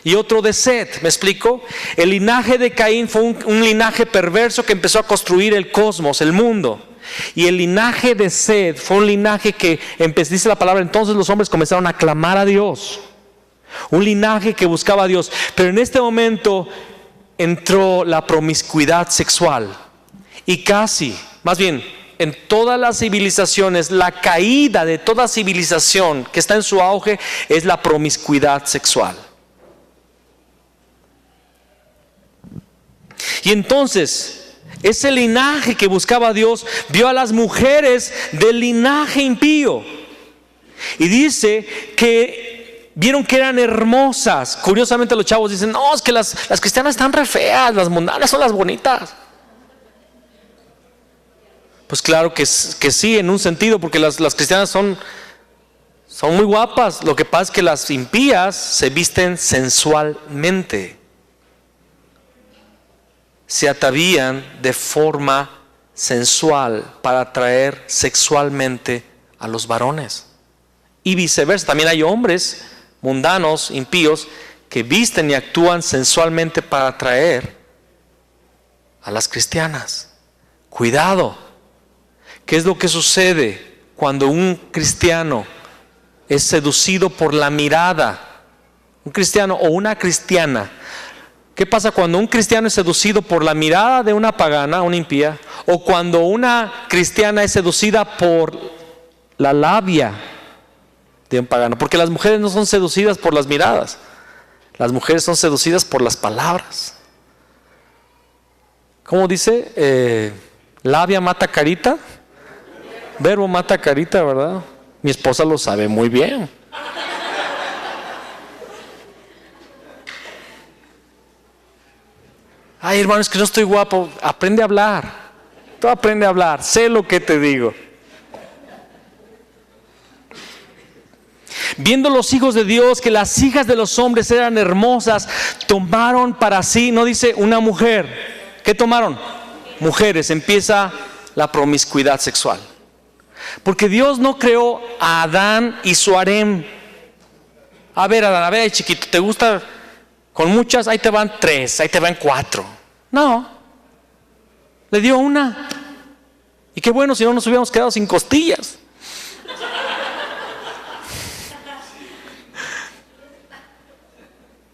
y otro de Set. ¿Me explico? El linaje de Caín fue un linaje perverso que empezó a construir el cosmos, el mundo. Y el linaje de Set fue un linaje que, dice la palabra, entonces los hombres comenzaron a clamar a Dios. Un linaje que buscaba a Dios. Pero en este momento entró la promiscuidad sexual. Y más bien, en todas las civilizaciones, la caída de toda civilización que está en su auge es la promiscuidad sexual. Y entonces, ese linaje que buscaba a Dios vio a las mujeres del linaje impío. Y dice que vieron que eran hermosas. Curiosamente los chavos dicen: no, es que las cristianas están re feas, las mundanas son las bonitas. Pues claro que sí, en un sentido, porque las cristianas son muy guapas. Lo que pasa es que las impías se visten sensualmente, se atavían de forma sensual para atraer sexualmente a los varones. Y viceversa, también hay hombres mundanos, impíos, que visten y actúan sensualmente para atraer a las cristianas. Cuidado. ¿Qué es lo que sucede cuando un cristiano es seducido por la mirada? Un cristiano o una cristiana. ¿Qué pasa cuando un cristiano es seducido por la mirada de una pagana, una impía? O cuando una cristiana es seducida por la labia de un pagano. Porque las mujeres no son seducidas por las miradas, las mujeres son seducidas por las palabras. ¿Cómo dice? Labia mata carita, verbo mata carita, ¿verdad? Mi esposa lo sabe muy bien. Ay, hermano, es que no estoy guapo. Aprende a hablar. Tú aprende a hablar, sé lo que te digo. Viendo los hijos de Dios que las hijas de los hombres eran hermosas, tomaron para sí, no dice una mujer. ¿Qué tomaron? Mujeres. Empieza la promiscuidad sexual. Porque Dios no creó a Adán y su harem. A ver, Adán, a ver, chiquito, ¿te gusta con muchas? Ahí te van 3, ahí te van 4. No, le dio una. Y qué bueno, si no nos hubiéramos quedado sin costillas.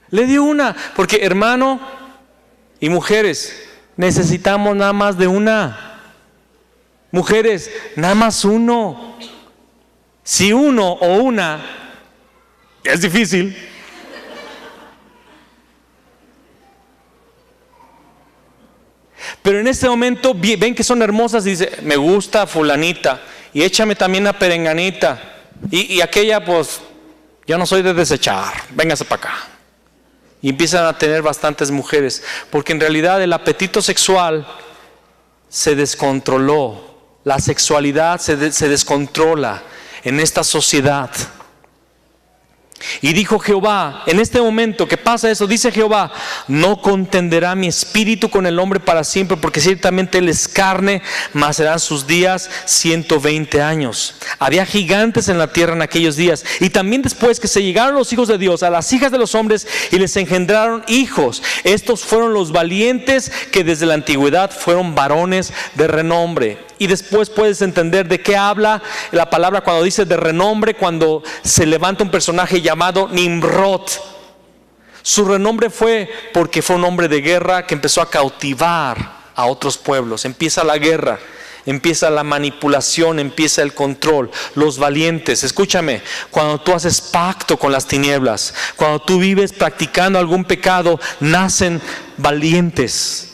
Le dio una, porque hermano y mujeres, necesitamos nada más de una. Mujeres, nada más uno. Si uno o una, es difícil. Pero en este momento ven que son hermosas y dice, me gusta fulanita, y échame también a perenganita. Y aquella, pues, yo no soy de desechar, véngase para acá. Y empiezan a tener bastantes mujeres, porque en realidad el apetito sexual se descontroló. La sexualidad se descontrola en esta sociedad. Y dijo Jehová, en este momento que pasa eso, dice Jehová, no contenderá mi espíritu con el hombre para siempre, porque ciertamente él es carne, mas serán sus días 120 años. Había gigantes en la tierra en aquellos días. Y también después que se llegaron los hijos de Dios a las hijas de los hombres y les engendraron hijos, estos fueron los valientes que desde la antigüedad fueron varones de renombre. Y después puedes entender de qué habla la palabra cuando dice de renombre, cuando se levanta un personaje llamado Nimrod. Su renombre fue porque fue un hombre de guerra que empezó a cautivar a otros pueblos. Empieza la guerra, empieza la manipulación, empieza el control. Los valientes, escúchame, cuando tú haces pacto con las tinieblas, cuando tú vives practicando algún pecado, nacen valientes.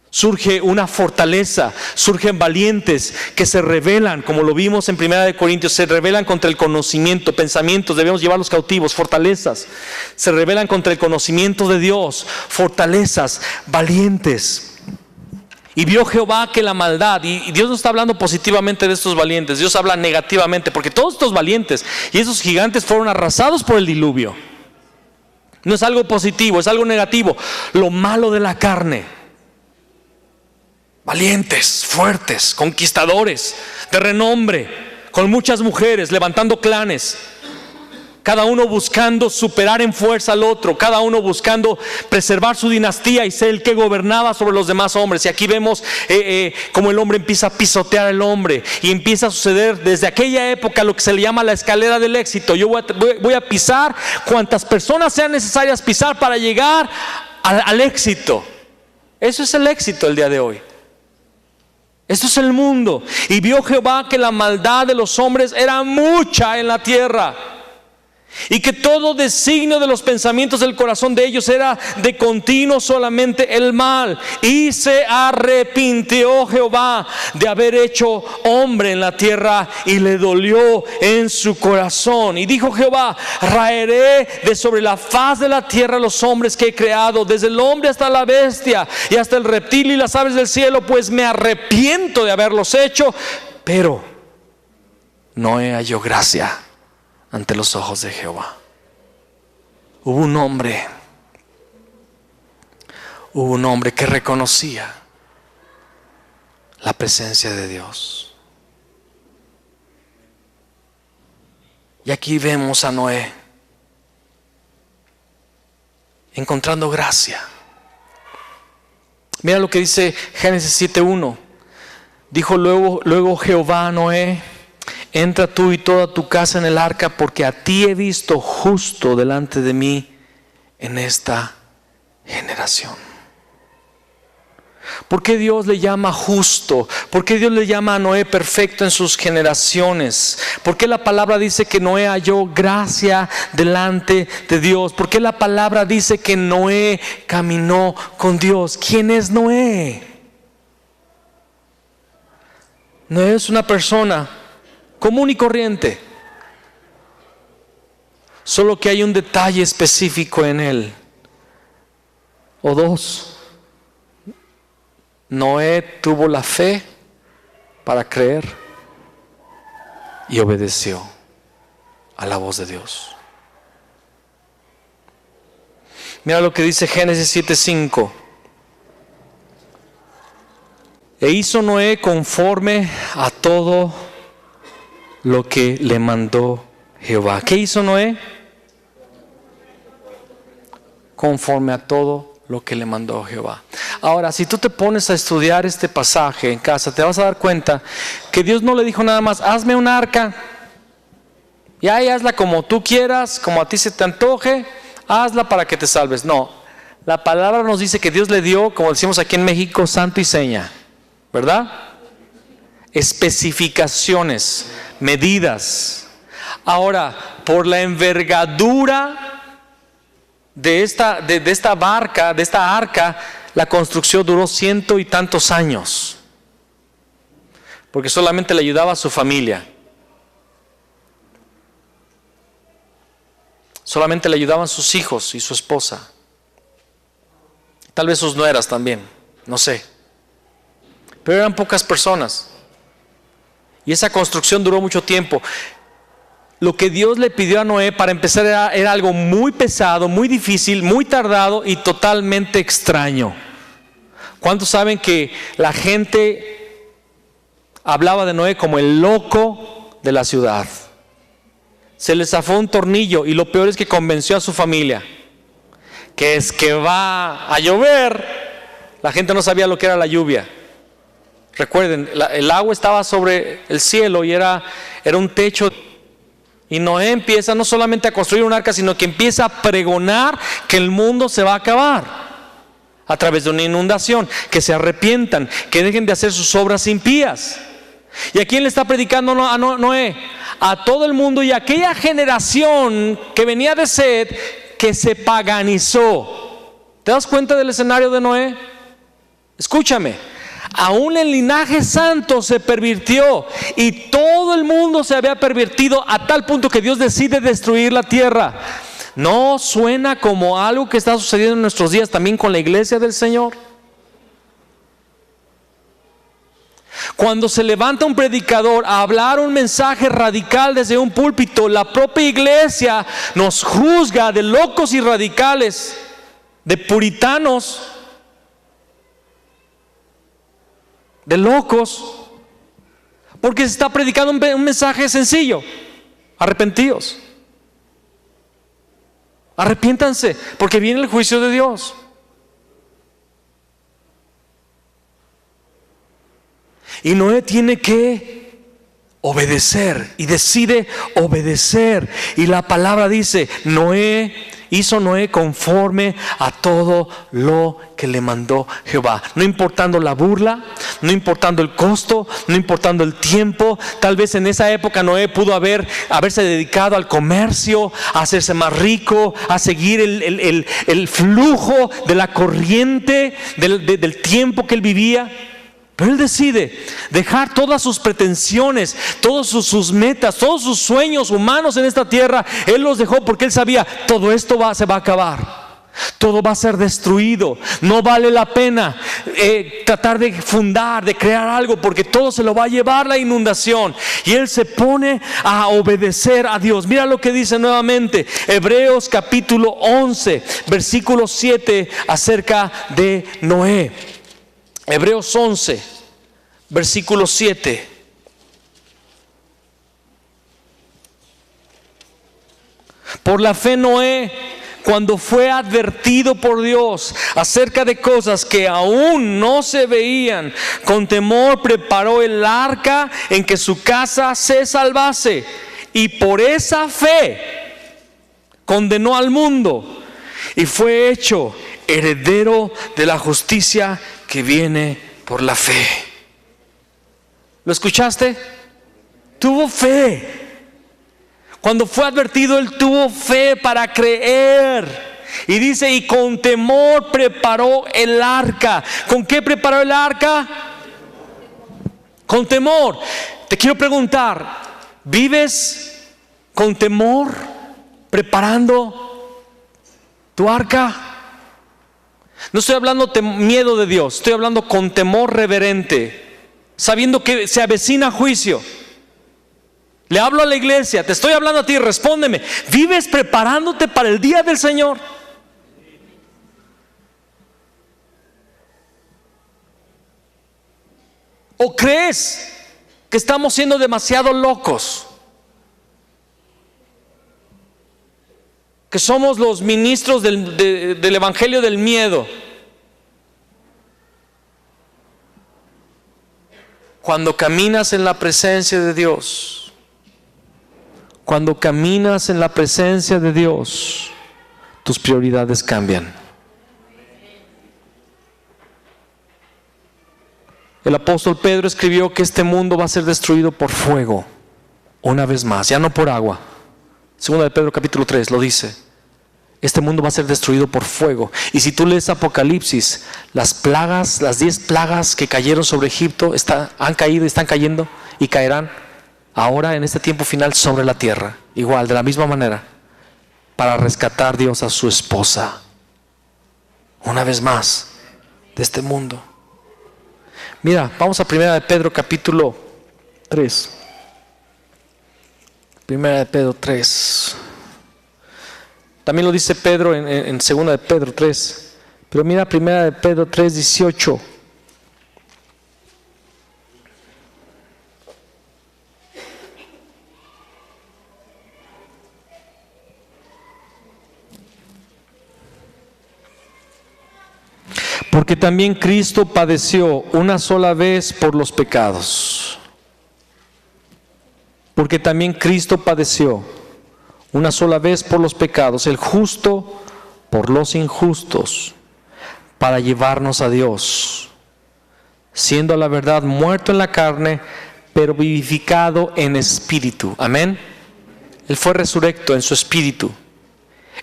Surge una fortaleza, surgen valientes que se rebelan, como lo vimos en 1 Corintios, se rebelan contra el conocimiento, pensamientos, debemos llevarlos cautivos, fortalezas, se rebelan contra el conocimiento de Dios, fortalezas, valientes. Y vio Jehová que la maldad, y Dios no está hablando positivamente de estos valientes, Dios habla negativamente, porque todos estos valientes y esos gigantes fueron arrasados por el diluvio. No es algo positivo, es algo negativo, lo malo de la carne. Valientes, fuertes, conquistadores, de renombre, con muchas mujeres, levantando clanes, cada uno buscando superar en fuerza al otro, cada uno buscando preservar su dinastía y ser el que gobernaba sobre los demás hombres. Y aquí vemos cómo el hombre empieza a pisotear al hombre, y empieza a suceder desde aquella época lo que se le llama la escalera del éxito. Yo voy a pisar cuantas personas sean necesarias pisar para llegar al éxito. Eso es el éxito el día de hoy. Esto es el mundo. Y vio Jehová que la maldad de los hombres era mucha en la tierra, y que todo designio de los pensamientos del corazón de ellos era de continuo solamente el mal. Y se arrepintió Jehová de haber hecho hombre en la tierra, y le dolió en su corazón. Y dijo Jehová, raeré de sobre la faz de la tierra los hombres que he creado, desde el hombre hasta la bestia y hasta el reptil y las aves del cielo, pues me arrepiento de haberlos hecho. Pero Noé halló gracia ante los ojos de Jehová. Hubo un hombre que reconocía la presencia de Dios. Y aquí vemos a Noé encontrando gracia. Mira lo que dice Génesis 7:1. Dijo luego Jehová a Noé: entra tú y toda tu casa en el arca, porque a ti he visto justo delante de mí en esta generación. ¿Por qué Dios le llama justo? ¿Por qué Dios le llama a Noé perfecto en sus generaciones? ¿Por qué la palabra dice que Noé halló gracia delante de Dios? ¿Por qué la palabra dice que Noé caminó con Dios? ¿Quién es Noé? Noé es una persona común y corriente, solo que hay un detalle específico en él, o dos. Noé tuvo la fe para creer y obedeció a la voz de Dios. Mira lo que dice Génesis 7:5. E hizo Noé conforme a todo lo que le mandó Jehová. ¿Qué hizo Noé? Conforme a todo lo que le mandó Jehová. Ahora, si tú te pones a estudiar este pasaje en casa, te vas a dar cuenta que Dios no le dijo nada más: hazme un arca, y ahí hazla como tú quieras, como a ti se te antoje, hazla para que te salves. No, la palabra nos dice que Dios le dio, como decimos aquí en México, santo y seña, ¿verdad? Especificaciones, medidas. Ahora, por la envergadura de esta barca, de esta arca, la construcción duró 100 y tantos años, porque solamente le ayudaba a su familia, solamente le ayudaban sus hijos y su esposa, tal vez sus nueras también, no sé, pero eran pocas personas, y esa construcción duró mucho tiempo. Lo que Dios le pidió a Noé para empezar era algo muy pesado, muy difícil, muy tardado y totalmente extraño. ¿Cuántos saben que la gente hablaba de Noé como el loco de la ciudad? Se le zafó un tornillo, y lo peor es que convenció a su familia que es que va a llover. La gente no sabía lo que era la lluvia. Recuerden, el agua estaba sobre el cielo y era un techo. Y Noé empieza no solamente a construir un arca, sino que empieza a pregonar que el mundo se va a acabar a través de una inundación, que se arrepientan, que dejen de hacer sus obras impías. ¿Y a quién le está predicando a Noé? A todo el mundo y a aquella generación que venía de Sed, que se paganizó. ¿Te das cuenta del escenario de Noé? Escúchame. Aún el linaje santo se pervirtió, y todo el mundo se había pervertido a tal punto que Dios decide destruir la tierra. ¿No suena como algo que está sucediendo en nuestros días también con la iglesia del Señor? Cuando se levanta un predicador a hablar un mensaje radical desde un púlpito, la propia iglesia nos juzga de locos y radicales, de puritanos, de locos, porque se está predicando un mensaje sencillo: arrepentíos, arrepiéntanse, porque viene el juicio de Dios. Y Noé tiene que obedecer, y decide obedecer, y la palabra dice: hizo Noé conforme a todo lo que le mandó Jehová. No importando la burla, no importando el costo, no importando el tiempo. Tal vez en esa época Noé pudo haberse dedicado al comercio, a hacerse más rico, a seguir el flujo de la corriente del tiempo que él vivía. Pero él decide dejar todas sus pretensiones, todas sus metas, todos sus sueños humanos en esta tierra. Él los dejó porque él sabía: todo esto se va a acabar, todo va a ser destruido. No vale la pena tratar de fundar, de crear algo, porque todo se lo va a llevar la inundación. Y él se pone a obedecer a Dios. Mira lo que dice nuevamente Hebreos capítulo 11 versículo 7 acerca de Noé. Hebreos 11, versículo 7. Por la fe Noé, cuando fue advertido por Dios acerca de cosas que aún no se veían, con temor preparó el arca en que su casa se salvase. Y por esa fe condenó al mundo y fue hecho heredero de la justicia que viene por la fe. ¿Lo escuchaste? Tuvo fe. Cuando fue advertido, él tuvo fe para creer. Y dice: y con temor preparó el arca. ¿Con qué preparó el arca? Con temor. Te quiero preguntar: ¿vives con temor preparando tu arca? No estoy hablando de miedo de Dios, estoy hablando con temor reverente. sabiendo que se avecina juicio. Le hablo a la iglesia, te estoy hablando a ti, respóndeme. ¿Vives preparándote para el día del Señor? ¿O crees que estamos siendo demasiado locos? Que somos los ministros del evangelio del miedo. Cuando caminas en la presencia de Dios, cuando caminas en la presencia de Dios, tus prioridades cambian. El apóstol Pedro escribió que este mundo va a ser destruido por fuego, una vez más, ya no por agua. Segunda de Pedro capítulo 3 lo dice. Este mundo va a ser destruido por fuego. Y si tú lees Apocalipsis, las plagas, las 10 plagas que cayeron sobre Egipto han caído y están cayendo y caerán ahora en este tiempo final sobre la tierra. Igual, de la misma manera, para rescatar Dios a su esposa. Una vez más, de este mundo. Mira, vamos a Primera de Pedro capítulo 3. Primera de Pedro 3. También lo dice Pedro en Segunda de Pedro 3. Pero mira Primera de Pedro 3, 18. Porque también Cristo padeció una sola vez por los pecados. Porque también Cristo padeció una sola vez por los pecados, el justo por los injustos, para llevarnos a Dios, siendo a la verdad muerto en la carne, pero vivificado en espíritu. Amén. Él fue resurrecto en su espíritu,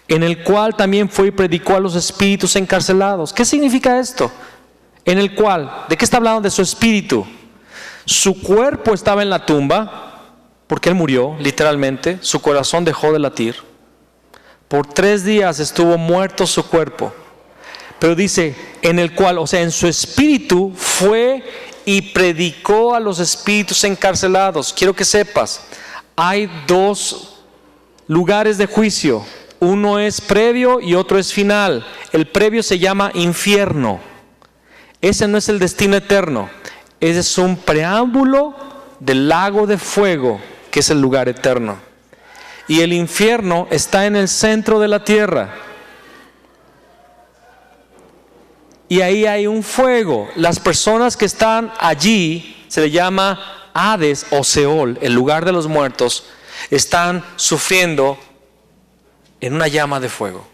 en el cual también fue y predicó a los espíritus encarcelados. ¿Qué significa esto? En el cual, ¿de qué está hablando? De su espíritu. Su cuerpo estaba en la tumba, porque él murió, literalmente. Su corazón dejó de latir. Por 3 días estuvo muerto su cuerpo. Pero dice, en el cual, o sea, en su espíritu fue y predicó a los espíritus encarcelados. Quiero que sepas, hay 2 lugares de juicio. Uno es previo y otro es final. El previo se llama infierno. Ese no es el destino eterno. Ese es un preámbulo del lago de fuego, que es el lugar eterno. Y el infierno está en el centro de la tierra. Y ahí hay un fuego. Las personas que están allí, se le llama Hades o Seol, el lugar de los muertos, están sufriendo en una llama de fuego.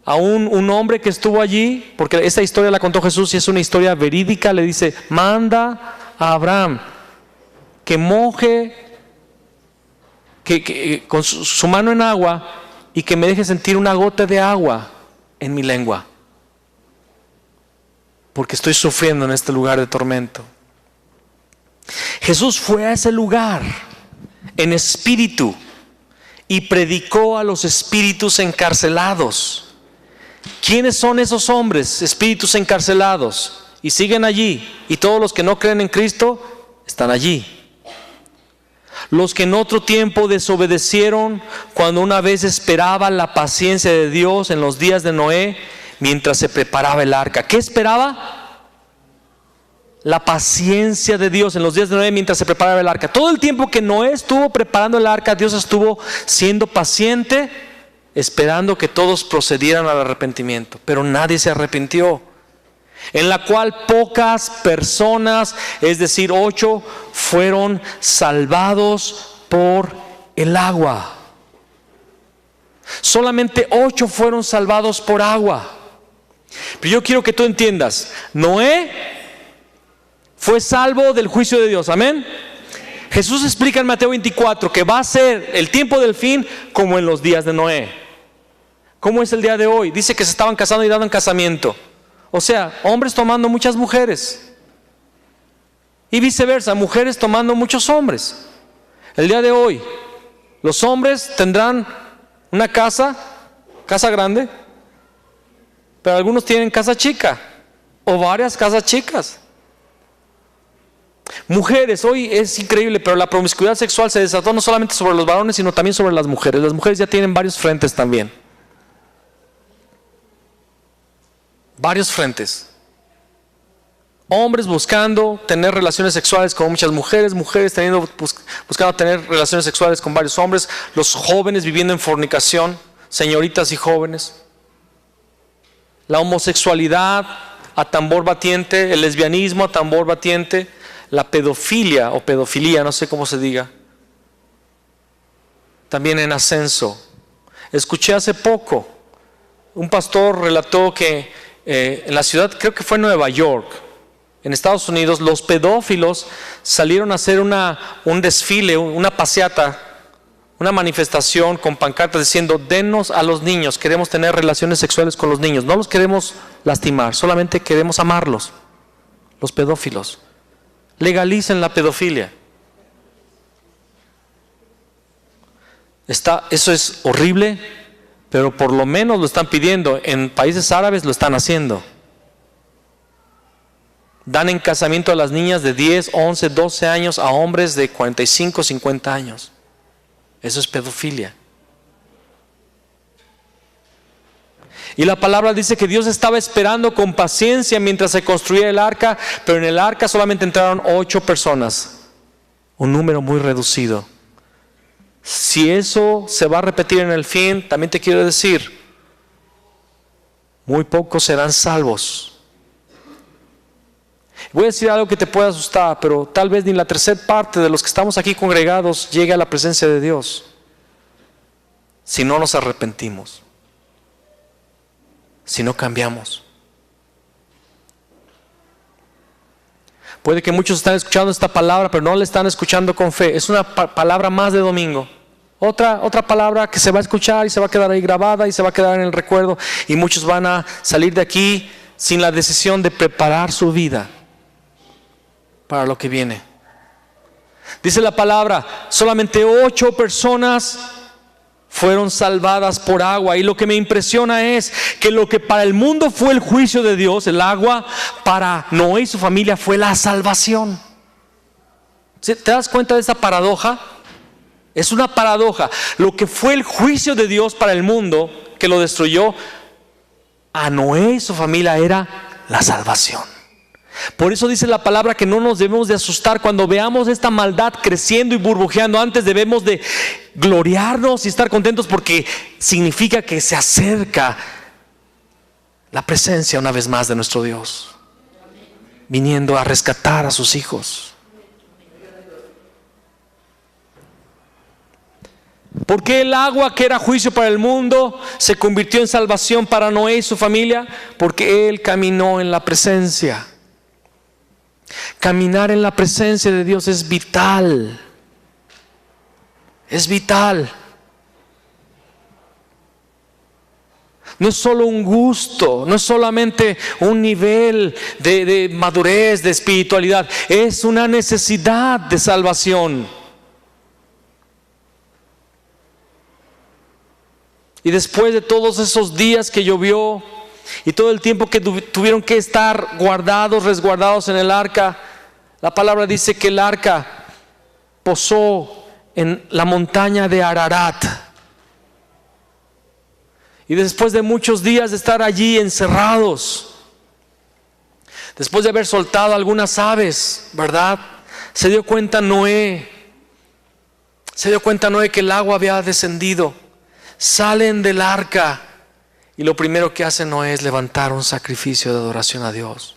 Aún un hombre que estuvo allí, porque esta historia la contó Jesús y es una historia verídica, le dice, manda a Abraham que moje con su mano en agua y que me deje sentir una gota de agua en mi lengua, porque estoy sufriendo en este lugar de tormento. Jesús fue a ese lugar en espíritu y predicó a los espíritus encarcelados. ¿Quiénes son esos hombres, espíritus encarcelados? Y siguen allí. Y todos los que no creen en Cristo están allí. Los que en otro tiempo desobedecieron cuando una vez esperaba la paciencia de Dios en los días de Noé mientras se preparaba el arca. ¿Qué esperaba? La paciencia de Dios en los días de Noé mientras se preparaba el arca. Todo el tiempo que Noé estuvo preparando el arca, Dios estuvo siendo paciente, esperando que todos procedieran al arrepentimiento. Pero nadie se arrepintió. En la cual pocas personas, es decir, 8, fueron salvados por el agua. Solamente 8 fueron salvados por agua. Pero yo quiero que tú entiendas, Noé fue salvo del juicio de Dios, amén. Jesús explica en Mateo 24 que va a ser el tiempo del fin como en los días de Noé. ¿Cómo es el día de hoy? Dice que se estaban casando y dando en casamiento. O sea, hombres tomando muchas mujeres. Y viceversa, mujeres tomando muchos hombres. El día de hoy, los hombres tendrán una casa grande, pero algunos tienen casa chica. o varias casas chicas. Mujeres, hoy es increíble, pero la promiscuidad sexual se desató no solamente sobre los varones, sino también sobre las mujeres. Las mujeres ya tienen varios frentes también. Varios frentes. Hombres buscando tener relaciones sexuales con muchas mujeres, mujeres buscando tener relaciones sexuales con varios hombres, los jóvenes viviendo en fornicación, señoritas y jóvenes. La homosexualidad a tambor batiente, el lesbianismo a tambor batiente, la pedofilia o pedofilia, no sé cómo se diga, también en ascenso. Escuché hace poco, un pastor relató que en la ciudad, creo que fue Nueva York, en Estados Unidos, los pedófilos salieron a hacer un desfile, una paseata, una manifestación con pancartas diciendo: denos a los niños, queremos tener relaciones sexuales con los niños, no los queremos lastimar, solamente queremos amarlos. Los pedófilos legalicen la pedofilia. Eso es horrible, pero por lo menos lo están pidiendo. En países árabes lo están haciendo. Dan en casamiento a las niñas de 10, 11, 12 años a hombres de 45, 50 años. Eso es pedofilia. Y la palabra dice que Dios estaba esperando con paciencia mientras se construía el arca, pero en el arca solamente entraron 8 personas, un número muy reducido. Si eso se va a repetir en el fin, también te quiero decir, muy pocos serán salvos. Voy a decir algo que te puede asustar, pero tal vez ni la tercera parte de los que estamos aquí congregados llegue a la presencia de Dios si no nos arrepentimos, si no cambiamos. Puede que muchos están escuchando esta palabra, pero no la están escuchando con fe. Es una palabra más de domingo. Otra palabra que se va a escuchar y se va a quedar ahí grabada y se va a quedar en el recuerdo. Y muchos van a salir de aquí sin la decisión de preparar su vida para lo que viene. Dice la palabra, solamente 8 personas fueron salvadas por agua. Y lo que me impresiona es que lo que para el mundo fue el juicio de Dios, el agua, para Noé y su familia fue la salvación. ¿Te das cuenta de esa paradoja? Es una paradoja. Lo que fue el juicio de Dios para el mundo, que lo destruyó, a Noé y su familia era la salvación. Por eso dice la palabra que no nos debemos de asustar cuando veamos esta maldad creciendo y burbujeando. Antes debemos de gloriarnos y estar contentos, porque significa que se acerca la presencia una vez más de nuestro Dios, viniendo a rescatar a sus hijos. ¿Por qué el agua que era juicio para el mundo se convirtió en salvación para Noé y su familia? Porque él caminó en la presencia. Caminar en la presencia de Dios es vital. Es vital. No es solo un gusto, no es solamente un nivel de madurez, de espiritualidad. Es una necesidad de salvación. Y después de todos esos días que llovió y todo el tiempo que tuvieron que estar resguardados en el arca, la palabra dice que el arca posó en la montaña de Ararat. Y después de muchos días de estar allí encerrados, después de haber soltado algunas aves, ¿verdad? Se dio cuenta Noé que el agua había descendido. Salen del arca y lo primero que hace Noé es levantar un sacrificio de adoración a Dios.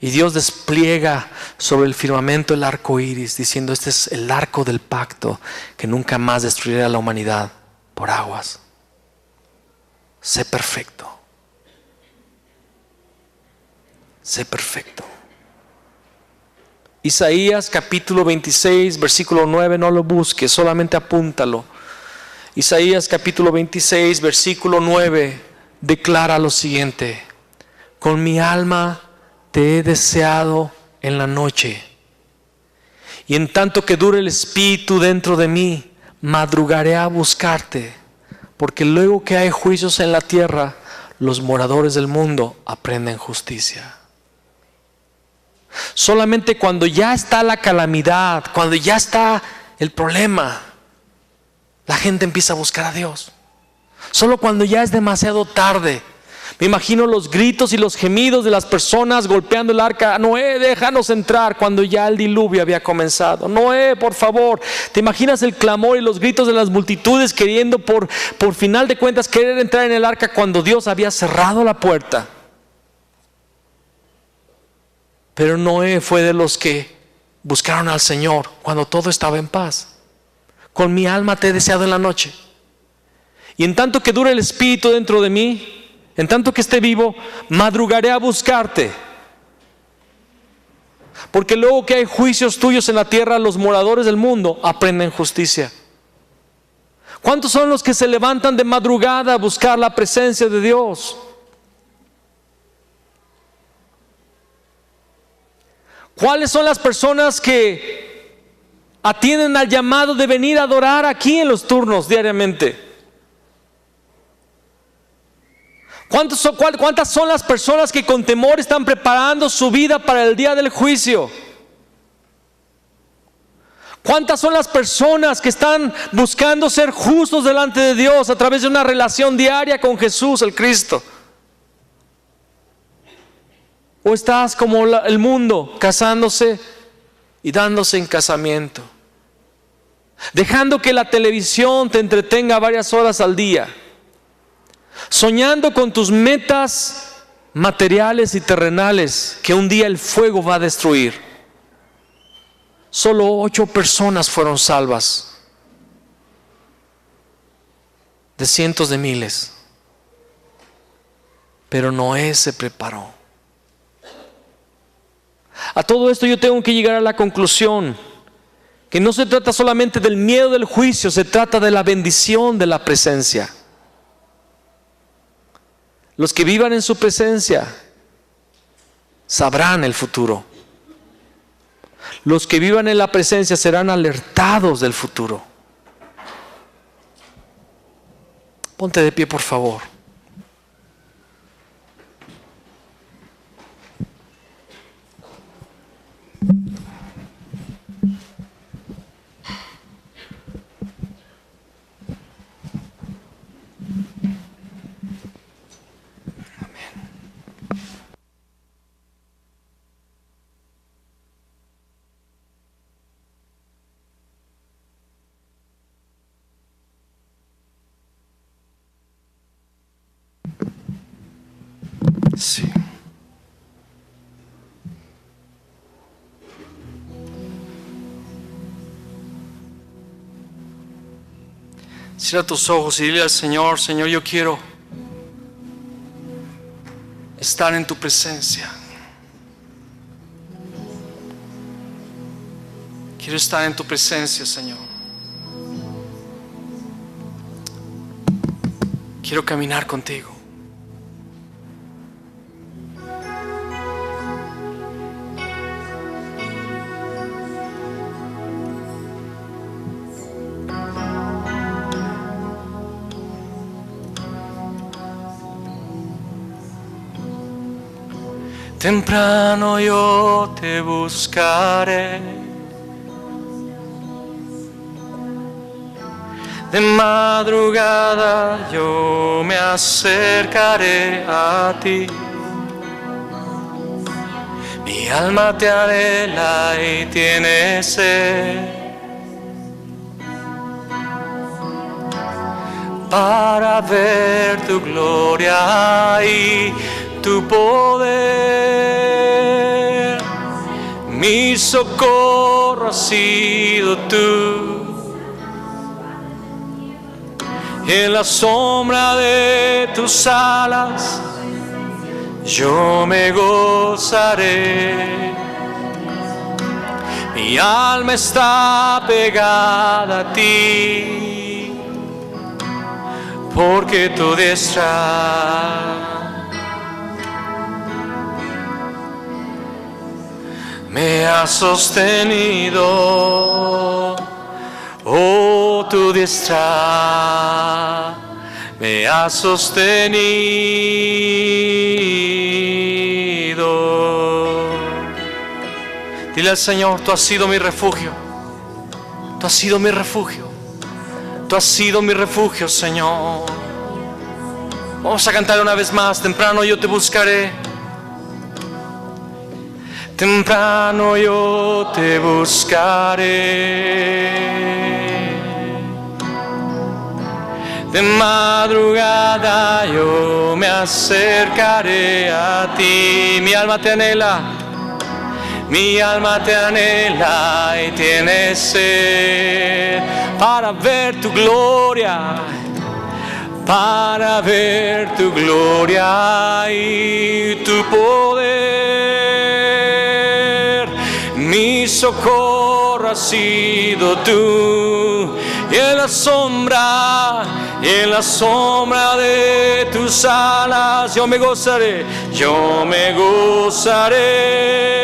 Y Dios despliega sobre el firmamento el arco iris, diciendo: este es el arco del pacto que nunca más destruirá a la humanidad por aguas. Sé perfecto. Sé perfecto. Isaías capítulo 26, versículo 9, no lo busques, solamente apúntalo. Isaías capítulo 26, versículo 9, declara lo siguiente: con mi alma te he deseado en la noche, y en tanto que dure el espíritu dentro de mí, madrugaré a buscarte, porque luego que hay juicios en la tierra, los moradores del mundo aprenden justicia. Solamente cuando ya está la calamidad, cuando ya está el problema, la gente empieza a buscar a Dios. Solo cuando ya es demasiado tarde. Me imagino los gritos y los gemidos de las personas golpeando el arca. Noé, déjanos entrar, cuando ya el diluvio había comenzado. Noé, por favor. ¿Te imaginas el clamor y los gritos de las multitudes queriendo por final de cuentas querer entrar en el arca cuando Dios había cerrado la puerta? Pero Noé fue de los que buscaron al Señor cuando todo estaba en paz. Con mi alma te he deseado en la noche. Y en tanto que dure el Espíritu dentro de mí, en tanto que esté vivo, madrugaré a buscarte. Porque luego que hay juicios tuyos en la tierra, los moradores del mundo aprenden justicia. ¿Cuántos son los que se levantan de madrugada a buscar la presencia de Dios? ¿Cuáles son las personas que atienden al llamado de venir a adorar aquí en los turnos diariamente? ¿Cuántas son las personas que con temor están preparando su vida para el día del juicio? ¿Cuántas son las personas que están buscando ser justos delante de Dios a través de una relación diaria con Jesús, el Cristo? ¿O estás como el mundo, casándose y dándose en casamiento, dejando que la televisión te entretenga varias horas al día, soñando con tus metas materiales y terrenales que un día el fuego va a destruir? Solo 8 personas fueron salvas de cientos de miles, pero Noé se preparó. A todo esto yo tengo que llegar a la conclusión que no se trata solamente del miedo del juicio, se trata de la bendición de la presencia. Los que vivan en su presencia sabrán el futuro. Los que vivan en la presencia serán alertados del futuro. Ponte de pie, por favor. Sí. Cierra tus ojos y dile al Señor: Señor, yo quiero estar en tu presencia. Quiero estar en tu presencia, Señor. Quiero caminar contigo. Temprano yo te buscaré, de madrugada yo me acercaré a ti. Mi alma te anhela y tiene sed, para ver tu gloria y tu poder. Mi socorro has sido tú. En la sombra de tus alas yo me gozaré. Mi alma está pegada a ti, porque tu diestra me ha sostenido. Oh, tu diestra me has sostenido. Dile al Señor, tú has sido mi refugio. Tú has sido mi refugio. Tú has sido mi refugio, Señor. Vamos a cantar una vez más. Temprano yo te buscaré. Temprano yo te buscaré. De madrugada yo me acercaré a ti. Mi alma te anhela. Mi alma te anhela y tiene sed para ver tu gloria, para ver tu gloria y tu poder. Mi socorro ha sido tú, y en la sombra de tus alas yo me gozaré, yo me gozaré.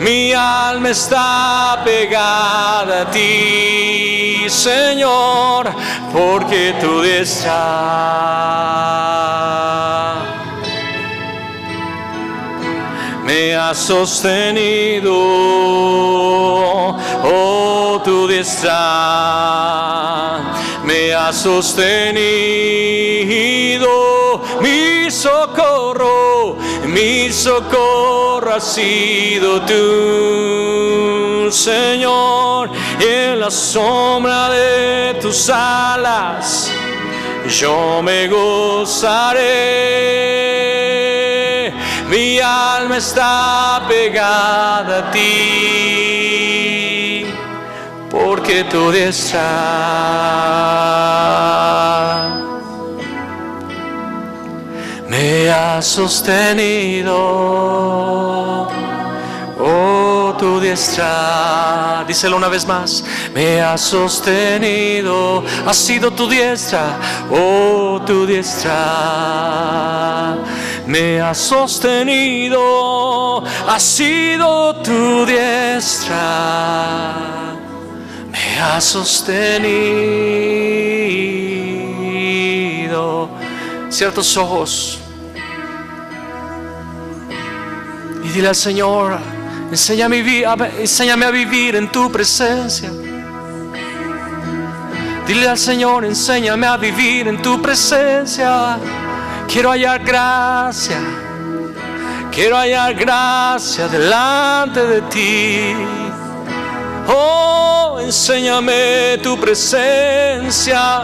Mi alma está pegada a ti, Señor, porque tu diestra me ha sostenido. Oh, tu diestra me ha sostenido. Mi socorro ha sido tú, Señor, y en la sombra de tus alas yo me gozaré. Mi alma está pegada a ti, porque tu diestra me ha sostenido. Oh, tu diestra, díselo una vez más, me ha sostenido. Ha sido tu diestra, oh, tu diestra me ha sostenido. Ha sido tu diestra, me ha sostenido. Cierra tus ojos y dile al Señor, enséñame a vivir en tu presencia. Dile al Señor, enséñame a vivir en tu presencia. Quiero hallar gracia delante de ti. Oh, enséñame tu presencia.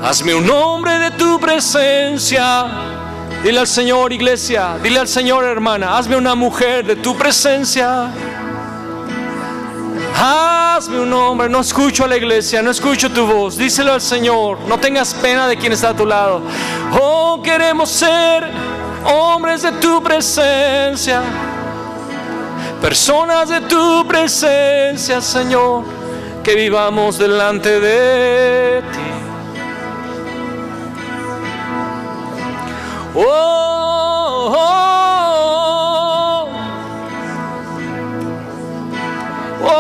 Hazme un hombre de tu presencia. Dile al Señor, iglesia, dile al Señor, hermana, hazme una mujer de tu presencia. Hazme un hombre. No escucho a la iglesia, no escucho tu voz. Díselo al Señor, no tengas pena de quien está a tu lado. Oh, queremos ser hombres de tu presencia, personas de tu presencia, Señor, que vivamos delante de ti. Oh, oh, oh, oh,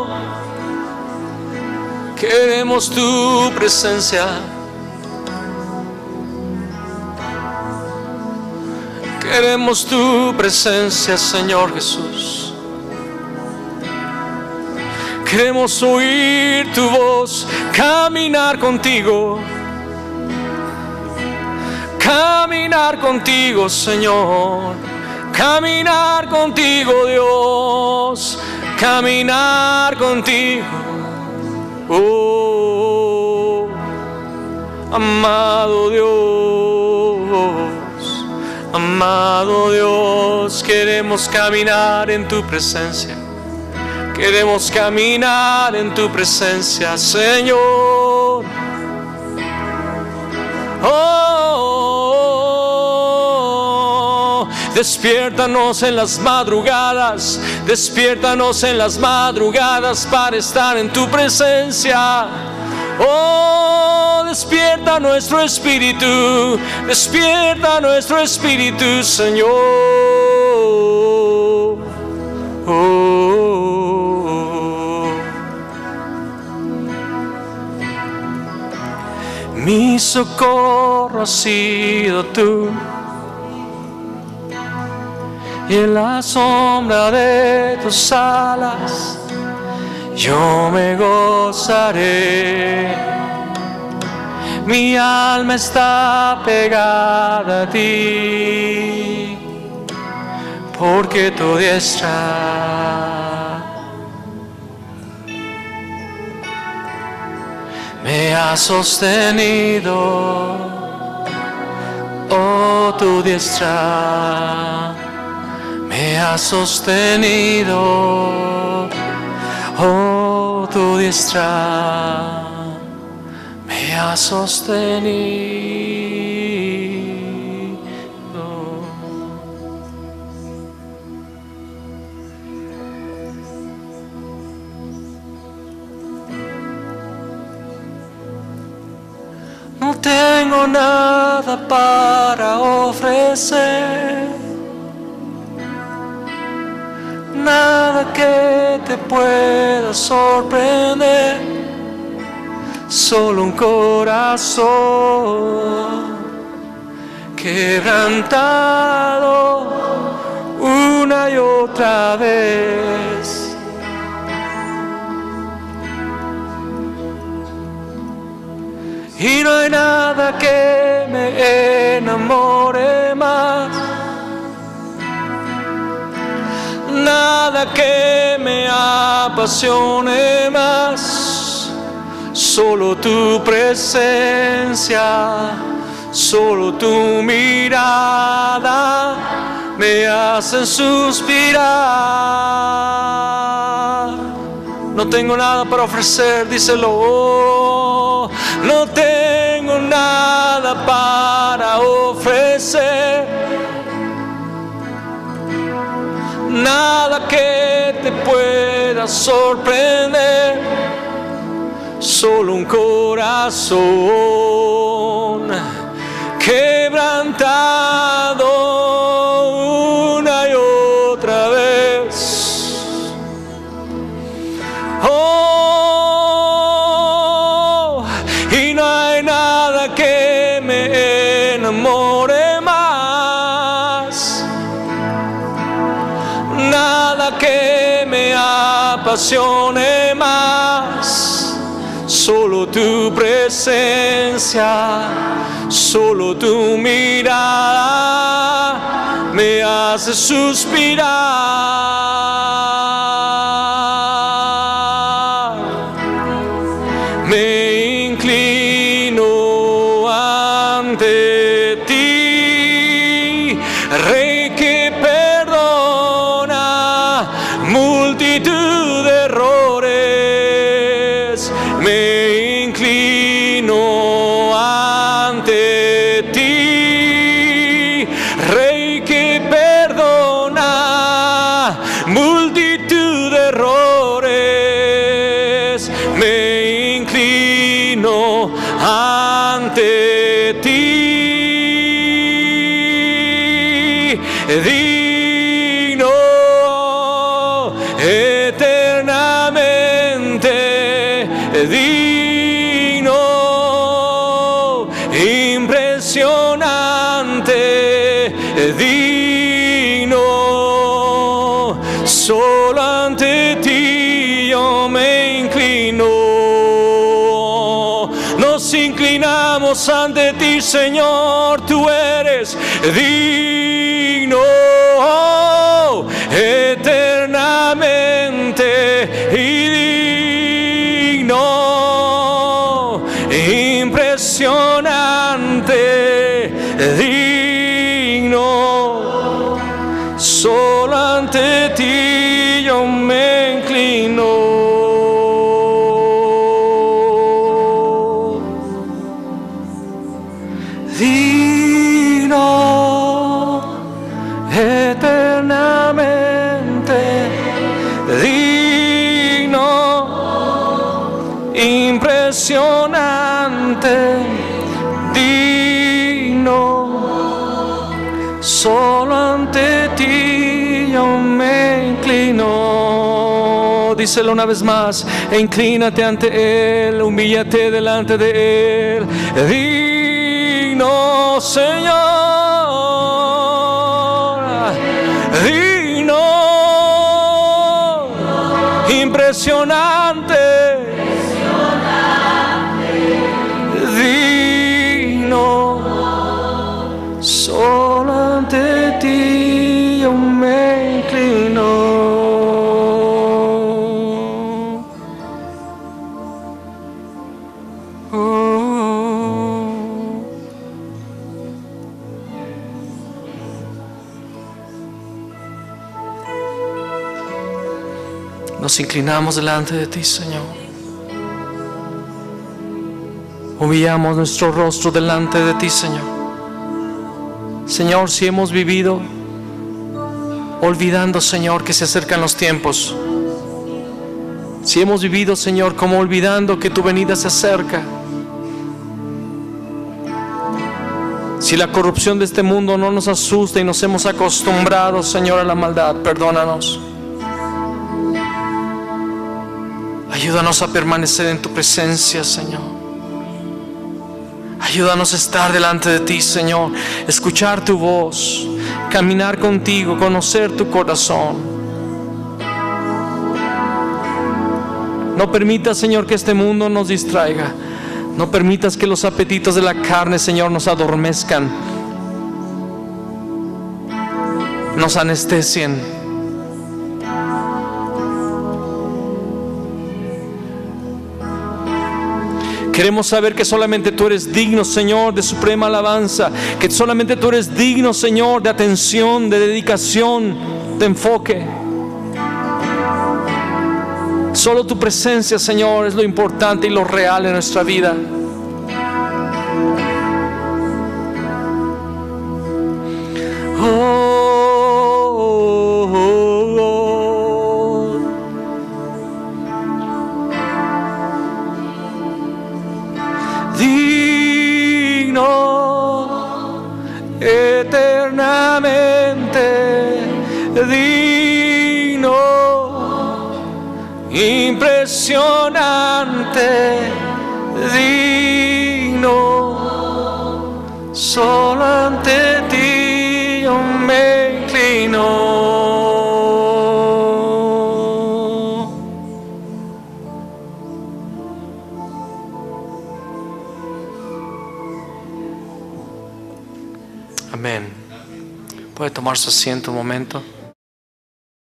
oh. Queremos tu presencia. Queremos tu presencia, Señor Jesús. Queremos oír tu voz, caminar contigo, Señor, caminar contigo, Dios, caminar contigo. Oh, amado Dios, queremos caminar en tu presencia. Queremos caminar en tu presencia, Señor. Oh, despiértanos en las madrugadas, despiértanos en las madrugadas para estar en tu presencia. Oh, despierta nuestro espíritu, Señor. Oh, Mi socorro has sido tú, y en la sombra de tus alas yo me gozaré. Mi alma está pegada a ti, porque tu diestra me ha sostenido. Oh, tu diestra me ha sostenido. Oh, tu diestra me ha sostenido. No tengo nada para ofrecer, nada que te pueda sorprender, solo un corazón quebrantado una y otra vez. Y no hay nada que me enamore más, nada que me apasione más, solo tu presencia, solo tu mirada me hacen suspirar. No tengo nada para ofrecer, díselo. Oh, no tengo nada para ofrecer, nada que te pueda sorprender, solo un corazón quebrantado una y otra vez. Oh, y no hay nada que me enamore más, nada que me apasione más, solo tu presencia, solo tu mirada me hace suspirar. Me inclino ante ti, Rey que perdona multitud de errores. Me inclino ante ti, Rey que perdona multitud de errores. Me inclino ante ti, digno eternamente, digno, impresionante, digno, solo ante ti yo me inclino. Nos inclinamos ante ti, Señor, tú eres digno, eternamente y digno, impresionante, digno, solo ante ti yo me inclino. Digno, eternamente digno, impresionante, digno, díselo una vez más. E inclínate ante Él, humíllate delante de Él. Digno, Señor, digno, impresionante, digno, solo ante ti yo me inclino. Nos inclinamos delante de ti, Señor. Humillamos nuestro rostro delante de ti, Señor. Señor, si hemos vivido olvidando, Señor, que se acercan los tiempos, si hemos vivido, Señor, como olvidando que tu venida se acerca, si la corrupción de este mundo no nos asusta y nos hemos acostumbrado, Señor, a la maldad, perdónanos. Ayúdanos a permanecer en tu presencia, Señor. Ayúdanos a estar delante de ti, Señor. Escuchar tu voz, caminar contigo, conocer tu corazón. No permitas, Señor, que este mundo nos distraiga. No permitas que los apetitos de la carne, Señor, nos adormezcan, nos anestesien. Queremos saber que solamente tú eres digno, Señor, de suprema alabanza. Que solamente tú eres digno, Señor, de atención, de dedicación, de enfoque. Solo tu presencia, Señor, es lo importante y lo real en nuestra vida. Digno, impresionante, digno, solo ante ti yo me inclino. Amén. Puede tomar su asiento un momento.